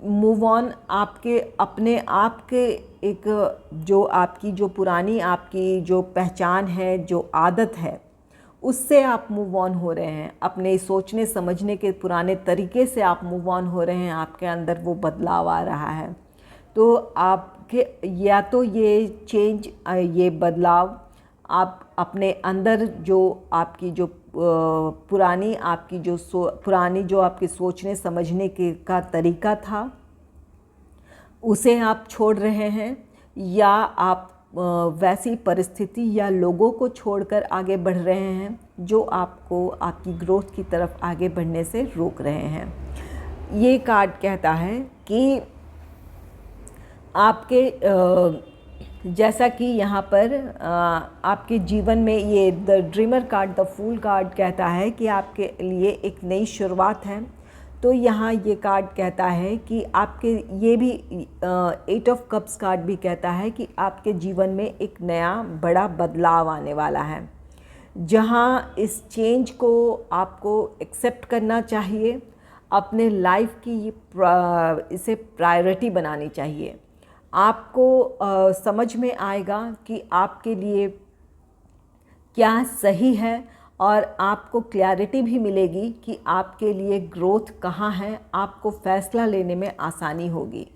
मूव ऑन आपके अपने आप के एक जो पुरानी आपकी जो पहचान है, जो आदत है, उससे आप मूव ऑन हो रहे हैं। अपने सोचने समझने के पुराने तरीके से आप मूव ऑन हो रहे हैं। आपके अंदर वो बदलाव आ रहा है। तो आपके या तो ये चेंज, ये बदलाव आप अपने अंदर जो आपकी जो पुरानी आपकी सोचने समझने के का तरीका था, उसे आप छोड़ रहे हैं, या आप वैसी परिस्थिति या लोगों को छोड़कर आगे बढ़ रहे हैं जो आपको आपकी ग्रोथ की तरफ आगे बढ़ने से रोक रहे हैं। ये कार्ड कहता है कि आपके जैसा कि यहाँ पर आपके जीवन में ये the dreamer card, the fool card कहता है कि आपके लिए एक नई शुरुआत है। तो यहाँ ये कार्ड कहता है कि आपके ये भी 8 ऑफ कप्स कार्ड भी कहता है कि आपके जीवन में एक नया बड़ा बदलाव आने वाला है, जहाँ इस चेंज को आपको एक्सेप्ट करना चाहिए, अपने लाइफ की इसे प्रायोरिटी बनानी चाहिए। आपको समझ में आएगा कि आपके लिए क्या सही है, और आपको क्लैरिटी भी मिलेगी कि आपके लिए ग्रोथ कहाँ है। आपको फ़ैसला लेने में आसानी होगी।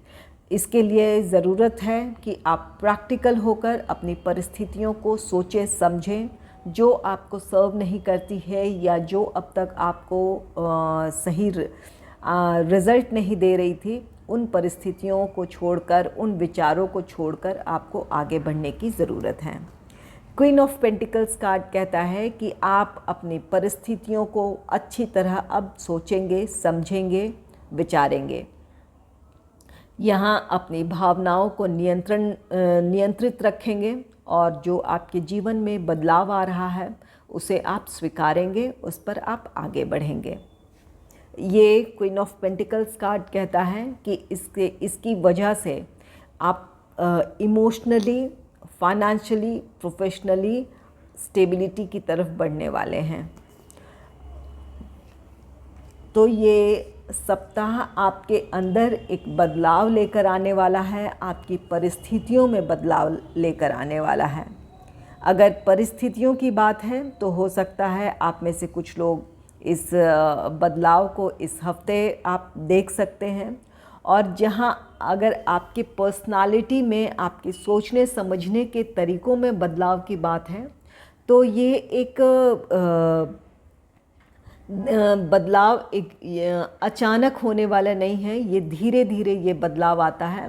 इसके लिए ज़रूरत है कि आप प्रैक्टिकल होकर अपनी परिस्थितियों को सोचें समझें, जो आपको सर्व नहीं करती है या जो अब तक आपको सही रिज़ल्ट नहीं दे रही थी। उन परिस्थितियों को छोड़कर, उन विचारों को छोड़कर आपको आगे बढ़ने की ज़रूरत है। क्वीन ऑफ पेंटिकल्स कार्ड कहता है कि आप अपनी परिस्थितियों को अच्छी तरह अब सोचेंगे, समझेंगे, विचारेंगे। यहाँ अपनी भावनाओं को नियंत्रित रखेंगे, और जो आपके जीवन में बदलाव आ रहा है उसे आप स्वीकारेंगे, उस पर आप आगे बढ़ेंगे। ये क्वीन ऑफ पेंटिकल्स कार्ड कहता है कि इसकी वजह से आप इमोशनली, फाइनेंशियली, प्रोफेशनली स्टेबिलिटी की तरफ बढ़ने वाले हैं। तो ये सप्ताह आपके अंदर एक बदलाव लेकर आने वाला है, आपकी परिस्थितियों में बदलाव लेकर आने वाला है। अगर परिस्थितियों की बात है तो हो सकता है आप में से कुछ लोग इस बदलाव को इस हफ्ते आप देख सकते हैं। और जहाँ अगर आपके पर्सनालिटी में, आपके सोचने समझने के तरीक़ों में बदलाव की बात है, तो ये एक बदलाव एक अचानक होने वाला नहीं है। ये धीरे धीरे ये बदलाव आता है।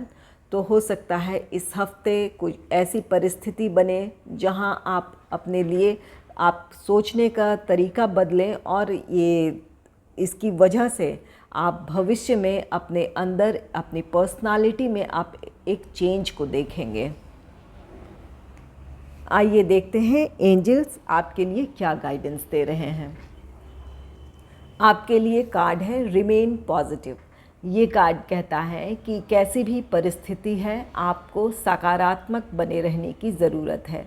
तो हो सकता है इस हफ्ते कोई ऐसी परिस्थिति बने जहां आप अपने लिए आप सोचने का तरीका बदलें और ये इसकी वजह से आप भविष्य में अपने अंदर अपनी पर्सनालिटी में आप एक चेंज को देखेंगे। आइए देखते हैं एंजल्स आपके लिए क्या गाइडेंस दे रहे हैं। आपके लिए कार्ड है रिमेन पॉजिटिव। ये कार्ड कहता है कि कैसी भी परिस्थिति है आपको सकारात्मक बने रहने की ज़रूरत है।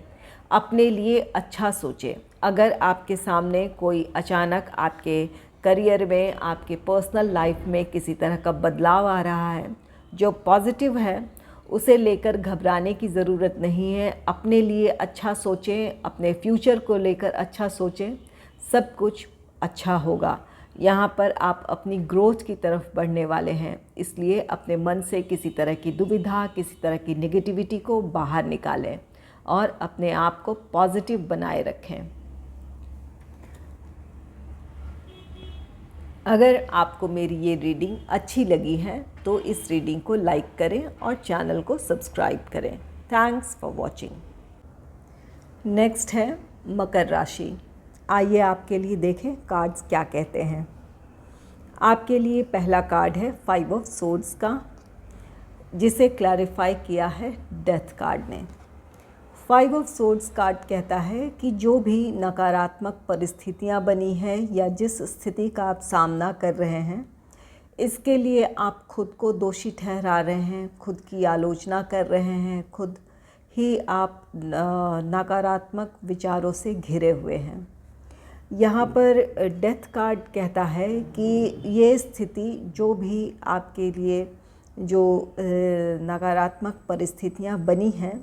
अपने लिए अच्छा सोचें। अगर आपके सामने कोई अचानक आपके करियर में, आपके पर्सनल लाइफ में किसी तरह का बदलाव आ रहा है जो पॉजिटिव है, उसे लेकर घबराने की ज़रूरत नहीं है। अपने लिए अच्छा सोचें, अपने फ्यूचर को लेकर अच्छा सोचें, सब कुछ अच्छा होगा। यहाँ पर आप अपनी ग्रोथ की तरफ बढ़ने वाले हैं, इसलिए अपने मन से किसी तरह की दुविधा, किसी तरह की नेगेटिविटी को बाहर निकालें और अपने आप को पॉजिटिव बनाए रखें। अगर आपको मेरी ये रीडिंग अच्छी लगी है तो इस रीडिंग को लाइक करें और चैनल को सब्सक्राइब करें। Thanks for watching. नेक्स्ट है मकर राशि। आइए आपके लिए देखें कार्ड्स क्या कहते हैं। आपके लिए पहला कार्ड है 5 ऑफ सोर्ड्स का, जिसे क्लैरिफाई किया है डेथ कार्ड ने। 5 ऑफ सोर्ड्स कार्ड कहता है कि जो भी नकारात्मक परिस्थितियां बनी हैं या जिस स्थिति का आप सामना कर रहे हैं, इसके लिए आप खुद को दोषी ठहरा रहे हैं, खुद की आलोचना कर रहे हैं, खुद ही आप नकारात्मक विचारों से घिरे हुए हैं। यहाँ पर डेथ कार्ड कहता है कि ये स्थिति जो भी आपके लिए जो नकारात्मक परिस्थितियाँ बनी हैं,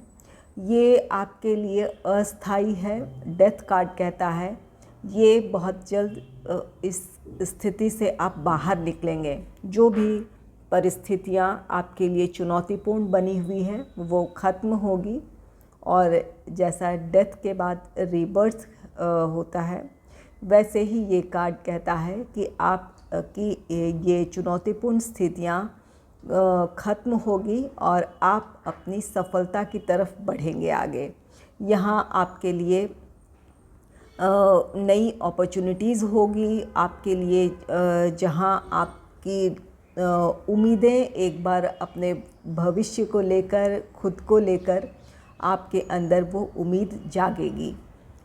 ये आपके लिए अस्थाई है। डेथ कार्ड कहता है ये बहुत जल्द इस स्थिति से आप बाहर निकलेंगे। जो भी परिस्थितियाँ आपके लिए चुनौतीपूर्ण बनी हुई हैं वो ख़त्म होगी, और जैसा डेथ के बाद रीबर्थ होता है, वैसे ही ये कार्ड कहता है कि आप की ये चुनौतीपूर्ण स्थितियाँ ख़त्म होगी और आप अपनी सफलता की तरफ बढ़ेंगे आगे। यहाँ आपके लिए नई अपॉर्चुनिटीज़ होगी आपके लिए, जहाँ आपकी उम्मीदें एक बार अपने भविष्य को लेकर, खुद को लेकर आपके अंदर वो उम्मीद जागेगी।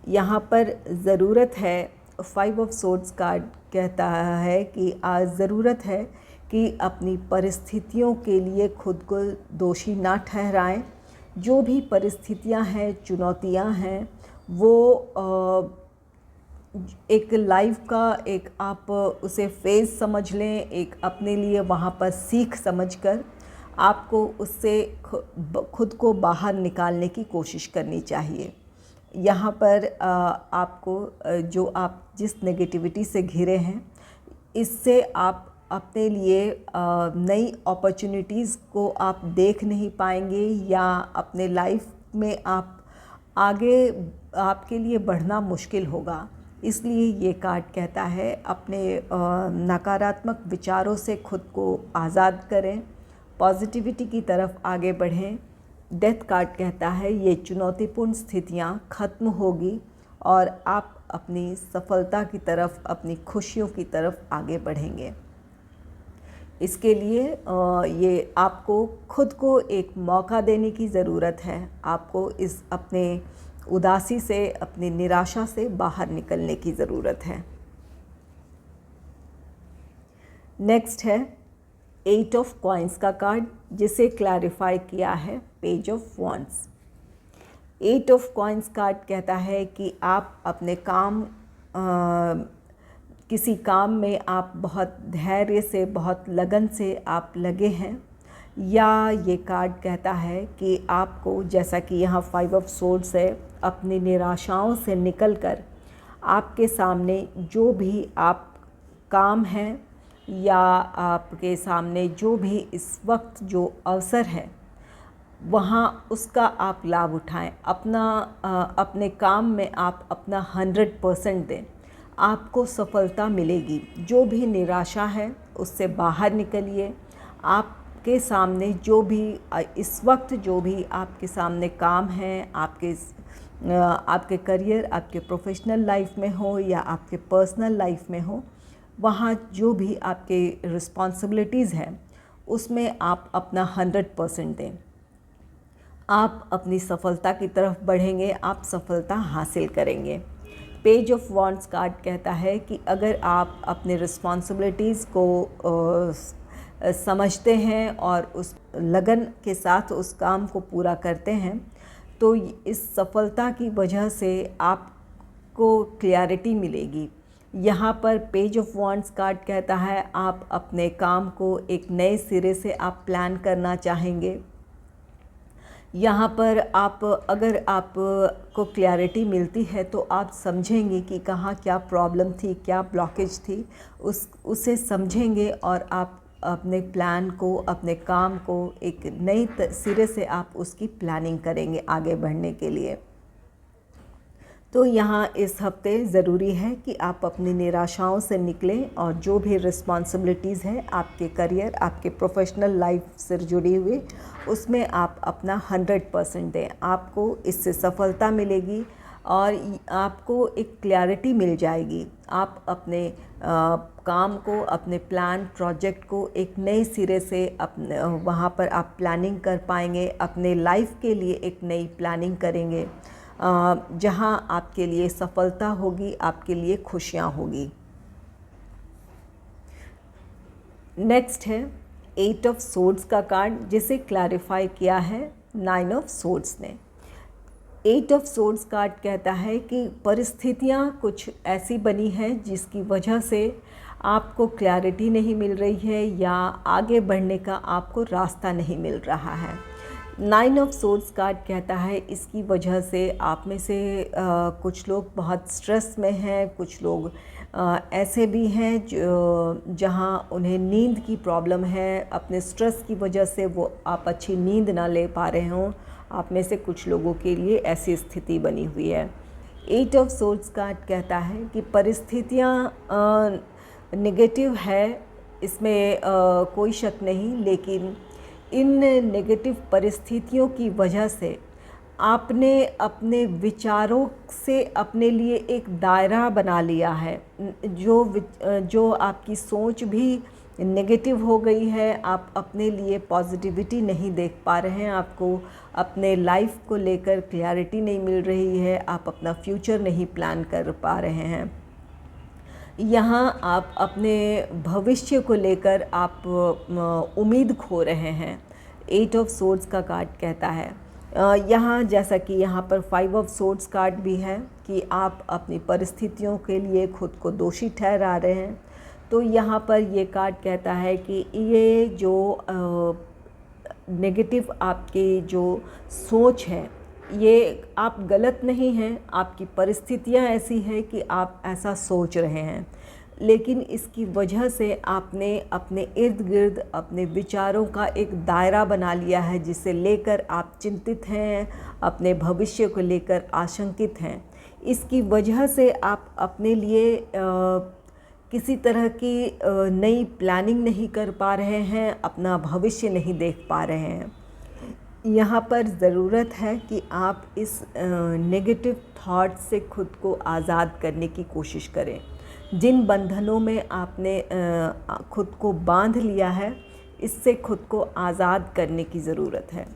यहाँ पर ज़रूरत है, 5 ऑफ सोर्ड्स कार्ड कहता है कि आज ज़रूरत है कि अपनी परिस्थितियों के लिए खुद को दोषी ना ठहराएं। जो भी परिस्थितियां हैं, चुनौतियां हैं, वो एक लाइफ का एक आप उसे फेज़ समझ लें, एक अपने लिए वहाँ पर सीख समझकर आपको उससे खुद को बाहर निकालने की कोशिश करनी चाहिए। यहाँ पर आपको जो आप जिस नेगेटिविटी से घिरे हैं, इससे आप अपने लिए नई अपॉर्चुनिटीज़ को आप देख नहीं पाएंगे, या अपने लाइफ में आप आगे आपके लिए बढ़ना मुश्किल होगा। इसलिए ये कार्ड कहता है अपने नकारात्मक विचारों से खुद को आज़ाद करें, पॉजिटिविटी की तरफ आगे बढ़ें। डेथ कार्ड कहता है ये चुनौतीपूर्ण स्थितियाँ ख़त्म होगी और आप अपनी सफलता की तरफ, अपनी खुशियों की तरफ आगे बढ़ेंगे। इसके लिए ये आपको खुद को एक मौका देने की ज़रूरत है। आपको इस अपने उदासी से, अपनी निराशा से बाहर निकलने की ज़रूरत है। नेक्स्ट है 8 ऑफ कॉइन्स का कार्ड, जिसे क्लैरिफाई किया है page of wands. 8 of coins card कहता है कि आप अपने काम किसी काम में आप बहुत धैर्य से, बहुत लगन से आप लगे हैं, या ये कार्ड कहता है कि आपको, जैसा कि यहाँ 5 ऑफ सोर्ड्स है, अपनी निराशाओं से निकलकर आपके सामने जो भी आप काम हैं या आपके सामने जो भी इस वक्त जो अवसर है, वहाँ उसका आप लाभ उठाएं। अपने काम में आप अपना 100% दें, आपको सफलता मिलेगी। जो भी निराशा है उससे बाहर निकलिए। आप आपके सामने जो भी इस वक्त जो भी आपके सामने काम है, आपके करियर, आपके प्रोफेशनल लाइफ में हो या आपके पर्सनल लाइफ में हो, वहाँ जो भी आपके रिस्पॉन्सिबिलिटीज़ हैं उसमें आप अपना 100% दें। आप अपनी सफलता की तरफ बढ़ेंगे, आप सफलता हासिल करेंगे। पेज ऑफ वॉन्ड्स कार्ड कहता है कि अगर आप अपने रिस्पॉन्सिबिलिटीज़ को समझते हैं और उस लगन के साथ उस काम को पूरा करते हैं, तो इस सफलता की वजह से आपको क्लैरिटी मिलेगी। यहाँ पर पेज ऑफ वॉन्ड्स कार्ड कहता है आप अपने काम को एक नए सिरे से आप प्लान करना चाहेंगे। यहाँ पर अगर आपको क्लैरिटी मिलती है तो आप समझेंगे कि कहाँ क्या प्रॉब्लम थी, क्या ब्लॉकेज थी, उसे समझेंगे और आप अपने प्लान को, अपने काम को एक नई सिरे से आप उसकी प्लानिंग करेंगे आगे बढ़ने के लिए। तो यहाँ इस हफ्ते ज़रूरी है कि आप अपनी निराशाओं से निकलें और जो भी रिस्पॉन्सिबिलिटीज़ है आपके करियर, आपके प्रोफेशनल लाइफ से जुड़ी हुई, उसमें आप अपना 100% दें। आपको इससे सफलता मिलेगी और आपको एक क्लैरिटी मिल जाएगी। आप अपने काम को, अपने प्लान, प्रोजेक्ट को एक नए सिरे से अपने वहाँ पर आप प्लानिंग कर पाएंगे। अपने लाइफ के लिए एक नई प्लानिंग करेंगे जहाँ आपके लिए सफलता होगी, आपके लिए खुशियाँ होगी। नेक्स्ट है 8 ऑफ सोर्ड्स का कार्ड, जिसे क्लैरिफाई किया है 9 ऑफ सोर्ड्स ने। 8 ऑफ सोर्ड्स कार्ड कहता है कि परिस्थितियाँ कुछ ऐसी बनी हैं जिसकी वजह से आपको क्लैरिटी नहीं मिल रही है या आगे बढ़ने का आपको रास्ता नहीं मिल रहा है। 9 ऑफ सोर्ड्स कार्ड कहता है इसकी वजह से आप में से कुछ लोग बहुत स्ट्रेस में हैं, कुछ लोग ऐसे भी हैं जहां उन्हें नींद की प्रॉब्लम है। अपने स्ट्रेस की वजह से वो आप अच्छी नींद ना ले पा रहे हों। आप में से कुछ लोगों के लिए ऐसी स्थिति बनी हुई है। 8 ऑफ सोर्ड्स कार्ड कहता है कि परिस्थितियाँ नेगेटिव है, इसमें कोई शक नहीं, लेकिन इन नेगेटिव परिस्थितियों की वजह से आपने अपने विचारों से अपने लिए एक दायरा बना लिया है। जो आपकी सोच भी नेगेटिव हो गई है, आप अपने लिए पॉजिटिविटी नहीं देख पा रहे हैं, आपको अपने लाइफ को लेकर क्लैरिटी नहीं मिल रही है, आप अपना फ्यूचर नहीं प्लान कर पा रहे हैं। यहाँ आप अपने भविष्य को लेकर आप उम्मीद खो रहे हैं। 8 ऑफ सोर्ड्स का कार्ड कहता है यहाँ, जैसा कि यहाँ पर 5 ऑफ सोर्ड्स कार्ड भी है कि आप अपनी परिस्थितियों के लिए खुद को दोषी ठहरा रहे हैं। तो यहाँ पर ये कार्ड कहता है कि ये जो नेगेटिव आपकी जो सोच है, ये आप गलत नहीं हैं, आपकी परिस्थितियाँ ऐसी हैं कि आप ऐसा सोच रहे हैं, लेकिन इसकी वजह से आपने अपने इर्द गिर्द अपने विचारों का एक दायरा बना लिया है, जिसे लेकर आप चिंतित हैं, अपने भविष्य को लेकर आशंकित हैं। इसकी वजह से आप अपने लिए किसी तरह की नई प्लानिंग नहीं कर पा रहे हैं, अपना भविष्य नहीं देख पा रहे हैं। यहाँ पर ज़रूरत है कि आप इस नेगेटिव थॉट से खुद को आज़ाद करने की कोशिश करें। जिन बंधनों में आपने खुद को बांध लिया है, इससे खुद को आज़ाद करने की ज़रूरत है,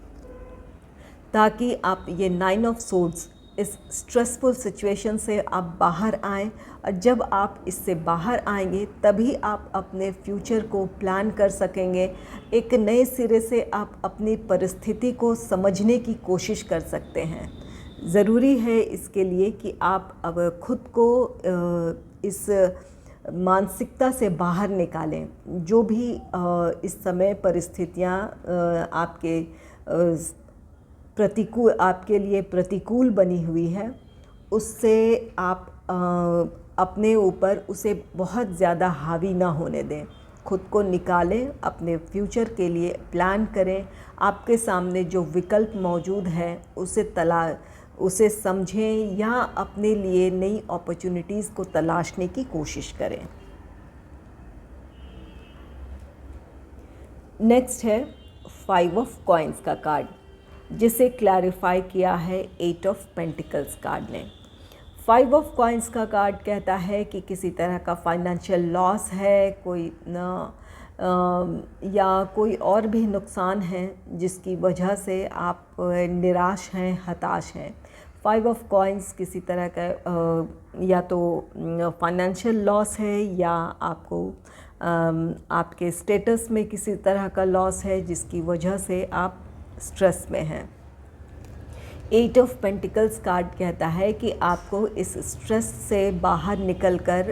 ताकि आप ये 9 ऑफ सोर्ड्स इस स्ट्रेसफुल सिचुएशन से आप बाहर आएँ। और जब आप इससे बाहर आएंगे तभी आप अपने फ्यूचर को प्लान कर सकेंगे। एक नए सिरे से आप अपनी परिस्थिति को समझने की कोशिश कर सकते हैं। ज़रूरी है इसके लिए कि आप अब खुद को इस मानसिकता से बाहर निकालें। जो भी इस समय परिस्थितियाँ आपके आपके लिए प्रतिकूल बनी हुई है, उससे आप अपने ऊपर उसे बहुत ज़्यादा हावी ना होने दें। खुद को निकालें, अपने फ्यूचर के लिए प्लान करें। आपके सामने जो विकल्प मौजूद है उसे समझें या अपने लिए नई अपॉर्चुनिटीज़ को तलाशने की कोशिश करें। नेक्स्ट है फाइव ऑफ कॉइन्स का कार्ड, जिसे क्लैरिफाई किया है एट ऑफ पेंटिकल्स कार्ड ने। फाइव ऑफ कॉइन्स का कार्ड कहता है कि किसी तरह का फाइनेंशियल लॉस है, कोई या कोई और भी नुकसान है जिसकी वजह से आप निराश हैं, हताश हैं। फाइव ऑफ कॉइन्स किसी तरह का या तो फाइनेंशियल लॉस है या आपको आपके स्टेटस में किसी तरह का लॉस है जिसकी वजह से आप स्ट्रेस में हैं। एट ऑफ पेंटिकल्स कार्ड कहता है कि आपको इस स्ट्रेस से बाहर निकलकर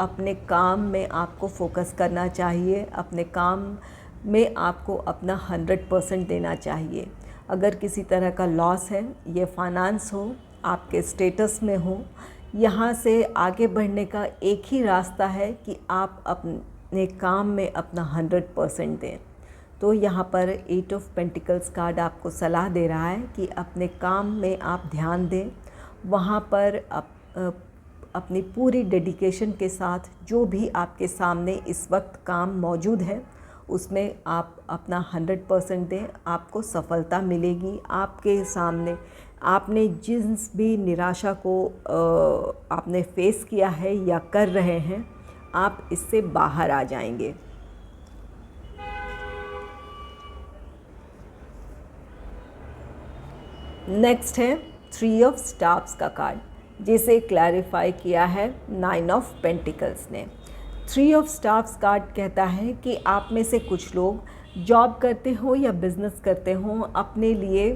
अपने काम में आपको फोकस करना चाहिए, अपने काम में आपको अपना 100% देना चाहिए। अगर किसी तरह का लॉस है, ये फाइनेंस हो, आपके स्टेटस में हो, यहाँ से आगे बढ़ने का एक ही रास्ता है कि आप अपने काम में अपना 100% दें। तो यहाँ पर एट ऑफ पेंटिकल्स कार्ड आपको सलाह दे रहा है कि अपने काम में आप ध्यान दें, वहाँ पर अपनी पूरी डेडिकेशन के साथ जो भी आपके सामने इस वक्त काम मौजूद है उसमें आप अपना 100% दें, आपको सफलता मिलेगी। आपके सामने आपने जिस भी निराशा को आपने फेस किया है या कर रहे हैं, आप इससे बाहर आ जाएंगे। नेक्स्ट है थ्री ऑफ स्टाफ्स का कार्ड, जिसे क्लैरिफाई किया है नाइन ऑफ पेंटिकल्स ने। थ्री ऑफ स्टाफ्स कार्ड कहता है कि आप में से कुछ लोग जॉब करते हो या बिज़नेस करते हो, अपने लिए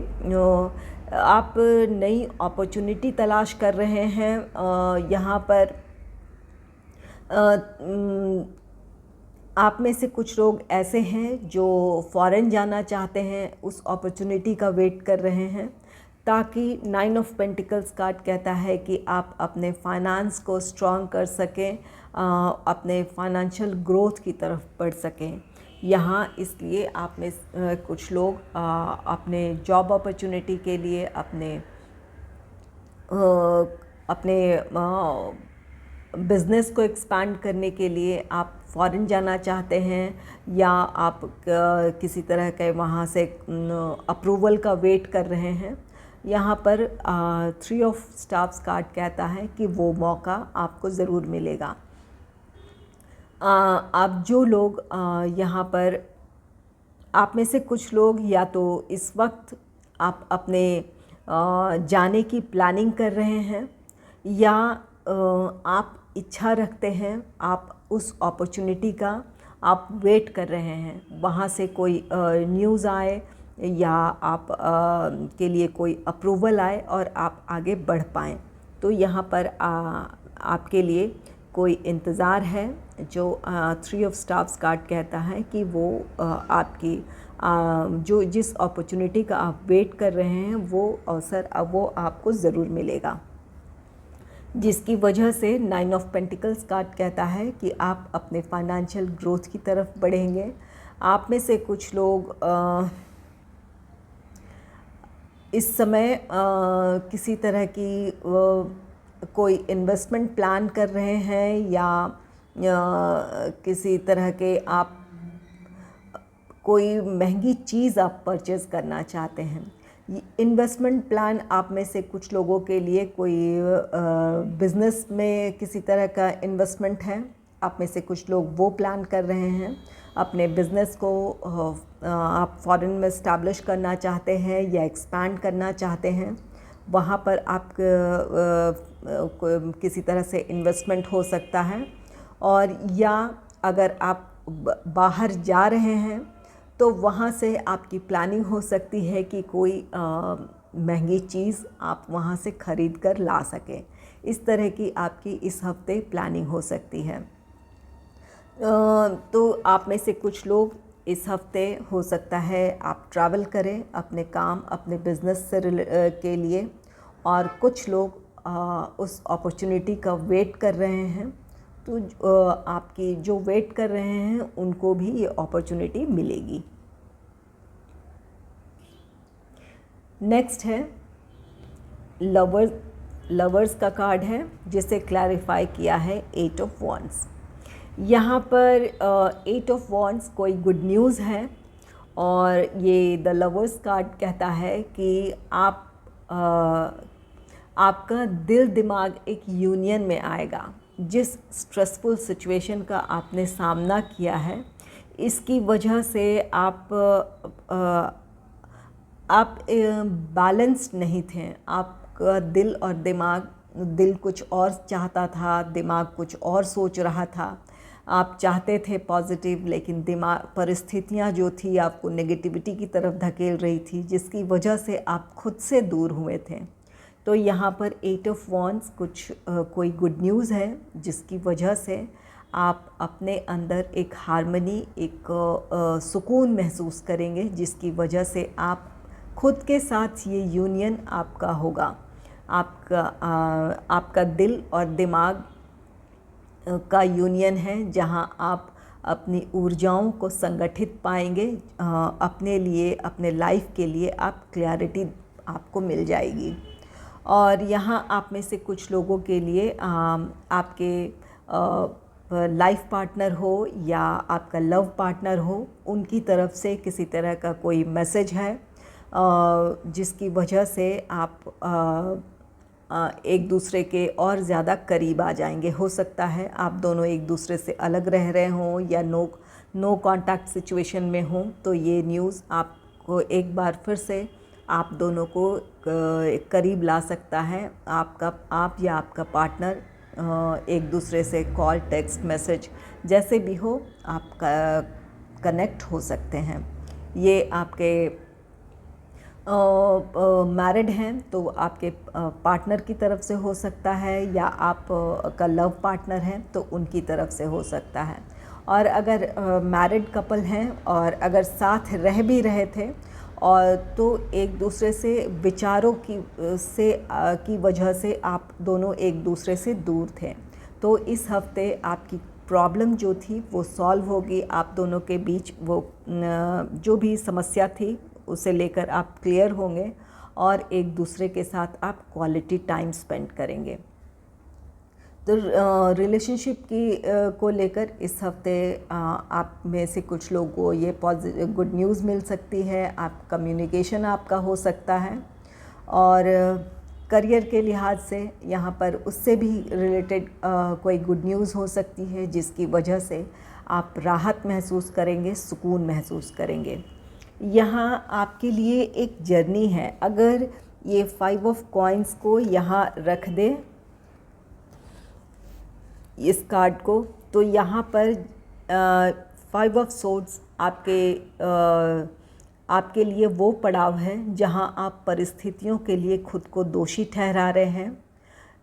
आप नई अपॉर्चुनिटी तलाश कर रहे हैं। यहाँ पर आप में से कुछ लोग ऐसे हैं जो फ़ॉरेन जाना चाहते हैं, उस अपॉर्चुनिटी का वेट कर रहे हैं, ताकि नाइन ऑफ पेंटिकल्स कार्ड कहता है कि आप अपने फाइनेंस को स्ट्रॉन्ग कर सकें, अपने फाइनेंशियल ग्रोथ की तरफ बढ़ सकें। यहाँ इसलिए आप में कुछ लोग अपने जॉब अपॉर्चुनिटी के लिए अपने बिज़नेस को एक्सपैंड करने के लिए आप फ़ॉरेन जाना चाहते हैं, या आप किसी तरह के वहाँ से अप्रूवल का वेट कर रहे हैं। यहाँ पर थ्री ऑफ स्टाफ्स कार्ड कहता है कि वो मौका आपको ज़रूर मिलेगा। आप जो लोग यहाँ पर आप में से कुछ लोग या तो इस वक्त आप अपने जाने की प्लानिंग कर रहे हैं, या आप इच्छा रखते हैं, आप उस अपॉर्चुनिटी का आप वेट कर रहे हैं, वहाँ से कोई न्यूज़ आए या आप के लिए कोई अप्रूवल आए और आप आगे बढ़ पाएँ। तो यहाँ पर आपके लिए कोई इंतज़ार है। जो थ्री ऑफ स्टाफ्स कार्ड कहता है कि वो आपकी जो जिस अपॉर्चुनिटी का आप वेट कर रहे हैं वो अवसर वो आपको ज़रूर मिलेगा, जिसकी वजह से नाइन ऑफ पेंटिकल्स कार्ड कहता है कि आप अपने फाइनेंशियल ग्रोथ की तरफ बढ़ेंगे। आप में से कुछ लोग इस समय किसी तरह की कोई इन्वेस्टमेंट प्लान कर रहे हैं, या किसी तरह के आप कोई महंगी चीज़ आप परचेज़ करना चाहते हैं। इन्वेस्टमेंट प्लान आप में से कुछ लोगों के लिए कोई बिज़नेस में किसी तरह का इन्वेस्टमेंट है, आप में से कुछ लोग वो प्लान कर रहे हैं। अपने बिज़नेस को आप फॉरेन में इस्टेब्लिश करना चाहते हैं या एक्सपैंड करना चाहते हैं, वहाँ पर आप किसी तरह से इन्वेस्टमेंट हो सकता है। और या अगर आप बाहर जा रहे हैं तो वहाँ से आपकी प्लानिंग हो सकती है कि कोई महंगी चीज़ आप वहाँ से ख़रीद कर ला सकें। इस तरह की आपकी इस हफ्ते प्लानिंग हो सकती है। तो आप में से कुछ लोग इस हफ्ते हो सकता है आप ट्रैवल करें अपने काम अपने बिज़नेस से के लिए, और कुछ लोग उस अपॉर्चुनिटी का वेट कर रहे हैं। तो आपकी जो वेट कर रहे हैं उनको भी ये अपॉर्चुनिटी मिलेगी। नेक्स्ट है लवर्स का कार्ड है, जिसे क्लैरिफाई किया है एट ऑफ वॉन्ड्स। यहाँ पर एट ऑफ वॉन्ड्स कोई गुड न्यूज़ है, और ये द लवर्स कार्ड कहता है कि आपका दिल दिमाग एक यूनियन में आएगा। जिस स्ट्रेसफुल सिचुएशन का आपने सामना किया है, इसकी वजह से आप बैलेंस्ड नहीं थे। आपका दिल और दिमाग, दिल कुछ और चाहता था, दिमाग कुछ और सोच रहा था। आप चाहते थे पॉजिटिव, लेकिन दिमाग, परिस्थितियाँ जो थी आपको नेगेटिविटी की तरफ धकेल रही थी, जिसकी वजह से आप खुद से दूर हुए थे। तो यहाँ पर 8 ऑफ वॉन्ड्स कोई गुड न्यूज़ है, जिसकी वजह से आप अपने अंदर एक हार्मनी, एक सुकून महसूस करेंगे, जिसकी वजह से आप खुद के साथ ये यूनियन आपका होगा। आपका दिल और दिमाग का यूनियन है, जहां आप अपनी ऊर्जाओं को संगठित पाएंगे। अपने लिए, अपने लाइफ के लिए आप क्लैरिटी आपको मिल जाएगी। और यहाँ आप में से कुछ लोगों के लिए आपके लाइफ पार्टनर हो या आपका लव पार्टनर हो, उनकी तरफ से किसी तरह का कोई मैसेज है, जिसकी वजह से आप एक दूसरे के और ज़्यादा करीब आ जाएंगे। हो सकता है आप दोनों एक दूसरे से अलग रह रहे हों या नो कांटेक्ट सिचुएशन में हों, तो ये न्यूज़ आपको एक बार फिर से आप दोनों को करीब ला सकता है। आप या आपका पार्टनर एक दूसरे से कॉल, टेक्स्ट, मैसेज जैसे भी हो, आप कनेक्ट हो सकते हैं। ये आपके मैरिड हैं तो आपके पार्टनर की तरफ से हो सकता है, या आप का लव पार्टनर हैं तो उनकी तरफ से हो सकता है। और अगर मैरिड कपल हैं और अगर साथ रह भी रहे थे और तो एक दूसरे से विचारों की वजह से आप दोनों एक दूसरे से दूर थे, तो इस हफ्ते आपकी प्रॉब्लम जो थी वो सॉल्व होगी। आप दोनों के बीच वो जो भी समस्या थी उसे लेकर आप क्लियर होंगे और एक दूसरे के साथ आप क्वालिटी टाइम स्पेंड करेंगे। तो रिलेशनशिप को लेकर इस हफ्ते आप में से कुछ लोगों को ये पॉजिटिव गुड न्यूज़ मिल सकती है। आप कम्युनिकेशन आपका हो सकता है, और करियर के लिहाज से यहाँ पर उससे भी रिलेटेड कोई गुड न्यूज़ हो सकती है, जिसकी वजह से आप राहत महसूस करेंगे, सुकून महसूस करेंगे। यहाँ आपके लिए एक जर्नी है। अगर ये 5 ऑफ कॉइन्स को यहाँ रख दें, इस कार्ड को, तो यहाँ पर 5 ऑफ सोर्ड्स आपके लिए वो पड़ाव है जहाँ आप परिस्थितियों के लिए खुद को दोषी ठहरा रहे हैं।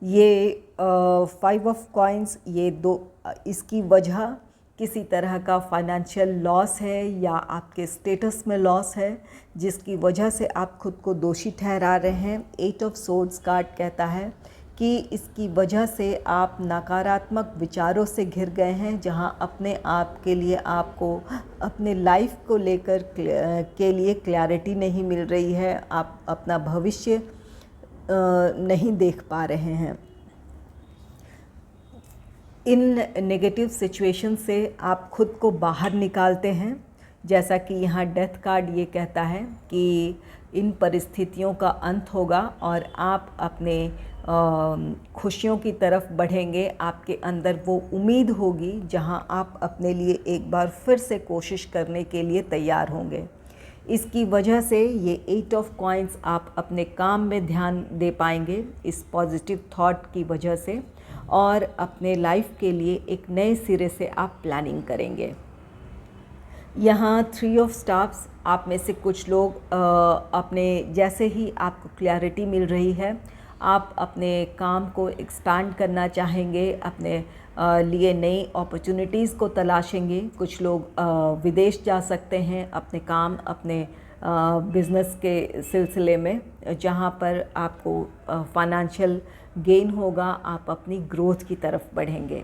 ये 5 ऑफ कॉइन्स, इसकी वजह किसी तरह का फाइनेंशियल लॉस है या आपके स्टेटस में लॉस है, जिसकी वजह से आप खुद को दोषी ठहरा रहे हैं। 8 ऑफ सोर्ड्स कार्ड कहता है कि इसकी वजह से आप नकारात्मक विचारों से घिर गए हैं, जहां अपने आप के लिए, आपको अपने लाइफ को लेकर के लिए क्लैरिटी नहीं मिल रही है। आप अपना भविष्य नहीं देख पा रहे हैं। इन नेगेटिव सिचुएशन से आप खुद को बाहर निकालते हैं। जैसा कि यहाँ डेथ कार्ड ये कहता है कि इन परिस्थितियों का अंत होगा और आप अपने खुशियों की तरफ बढ़ेंगे। आपके अंदर वो उम्मीद होगी जहाँ आप अपने लिए एक बार फिर से कोशिश करने के लिए तैयार होंगे। इसकी वजह से ये 8 ऑफ कॉइन्स, आप अपने काम में ध्यान दे पाएंगे इस पॉजिटिव थॉट की वजह से, और अपने लाइफ के लिए एक नए सिरे से आप प्लानिंग करेंगे। यहाँ 3 ऑफ स्टाफ्स, आप में से कुछ लोग अपने, जैसे ही आपको क्लैरिटी मिल रही है, आप अपने काम को एक्सपैंड करना चाहेंगे, अपने लिए नई अपॉर्चुनिटीज़ को तलाशेंगे। कुछ लोग विदेश जा सकते हैं अपने काम, अपने बिज़नेस के सिलसिले में, जहाँ पर आपको फाइनेंशियल गेन होगा, आप अपनी ग्रोथ की तरफ बढ़ेंगे।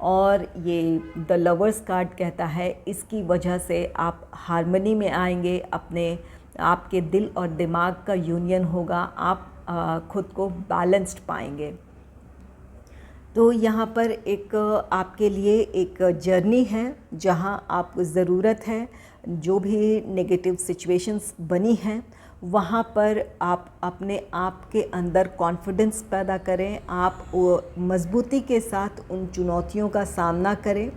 और ये द लवर्स कार्ड कहता है इसकी वजह से आप हार्मनी में आएंगे, आपके दिल और दिमाग का यूनियन होगा, आप खुद को बैलेंस्ड पाएंगे। तो यहाँ पर एक आपके लिए एक जर्नी है जहाँ आपको ज़रूरत है, जो भी नेगेटिव सिचुएशंस बनी हैं वहाँ पर आप अपने आप के अंदर कॉन्फिडेंस पैदा करें, आप वो मज़बूती के साथ उन चुनौतियों का सामना करें,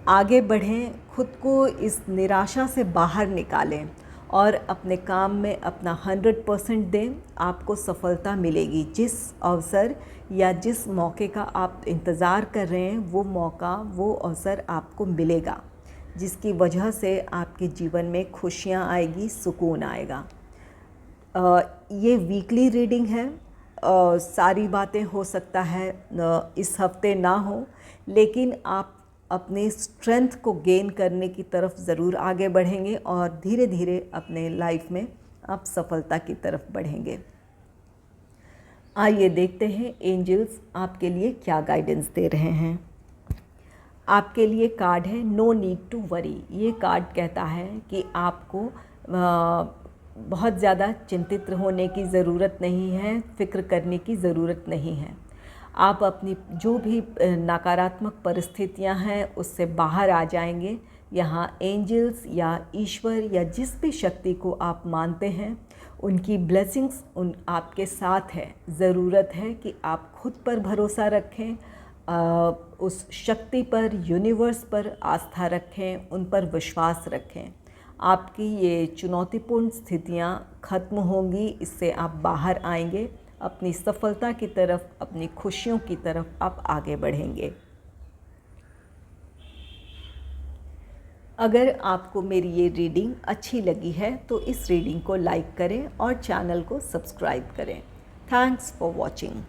आगे बढ़ें, खुद को इस निराशा से बाहर निकालें और अपने काम में अपना 100% दें। आपको सफलता मिलेगी। जिस अवसर या जिस मौके का आप इंतज़ार कर रहे हैं वो मौका, वो अवसर आपको मिलेगा, जिसकी वजह से आपके जीवन में खुशियाँ आएगी, सुकून आएगा। ये वीकली रीडिंग है। सारी बातें हो सकता है इस हफ्ते ना हो, लेकिन आप अपने स्ट्रेंथ को गेन करने की तरफ ज़रूर आगे बढ़ेंगे और धीरे धीरे अपने लाइफ में आप सफलता की तरफ बढ़ेंगे। आइए देखते हैं एंजल्स आपके लिए क्या गाइडेंस दे रहे हैं। आपके लिए कार्ड है नो नीड टू वरी। ये कार्ड कहता है कि आपको बहुत ज़्यादा चिंतित होने की ज़रूरत नहीं है, फ़िक्र करने की ज़रूरत नहीं है। आप अपनी जो भी नकारात्मक परिस्थितियां हैं उससे बाहर आ जाएंगे। यहाँ एंजल्स या ईश्वर या जिस भी शक्ति को आप मानते हैं उनकी ब्लेसिंग्स आपके साथ है। ज़रूरत है कि आप खुद पर भरोसा रखें, उस शक्ति पर, यूनिवर्स पर आस्था रखें, उन पर विश्वास रखें। आपकी ये चुनौतीपूर्ण स्थितियाँ ख़त्म होंगी, इससे आप बाहर आएंगे, अपनी सफलता की तरफ, अपनी खुशियों की तरफ आप आगे बढ़ेंगे। अगर आपको मेरी ये रीडिंग अच्छी लगी है तो इस रीडिंग को लाइक करें और चैनल को सब्सक्राइब करें। Thanks for watching.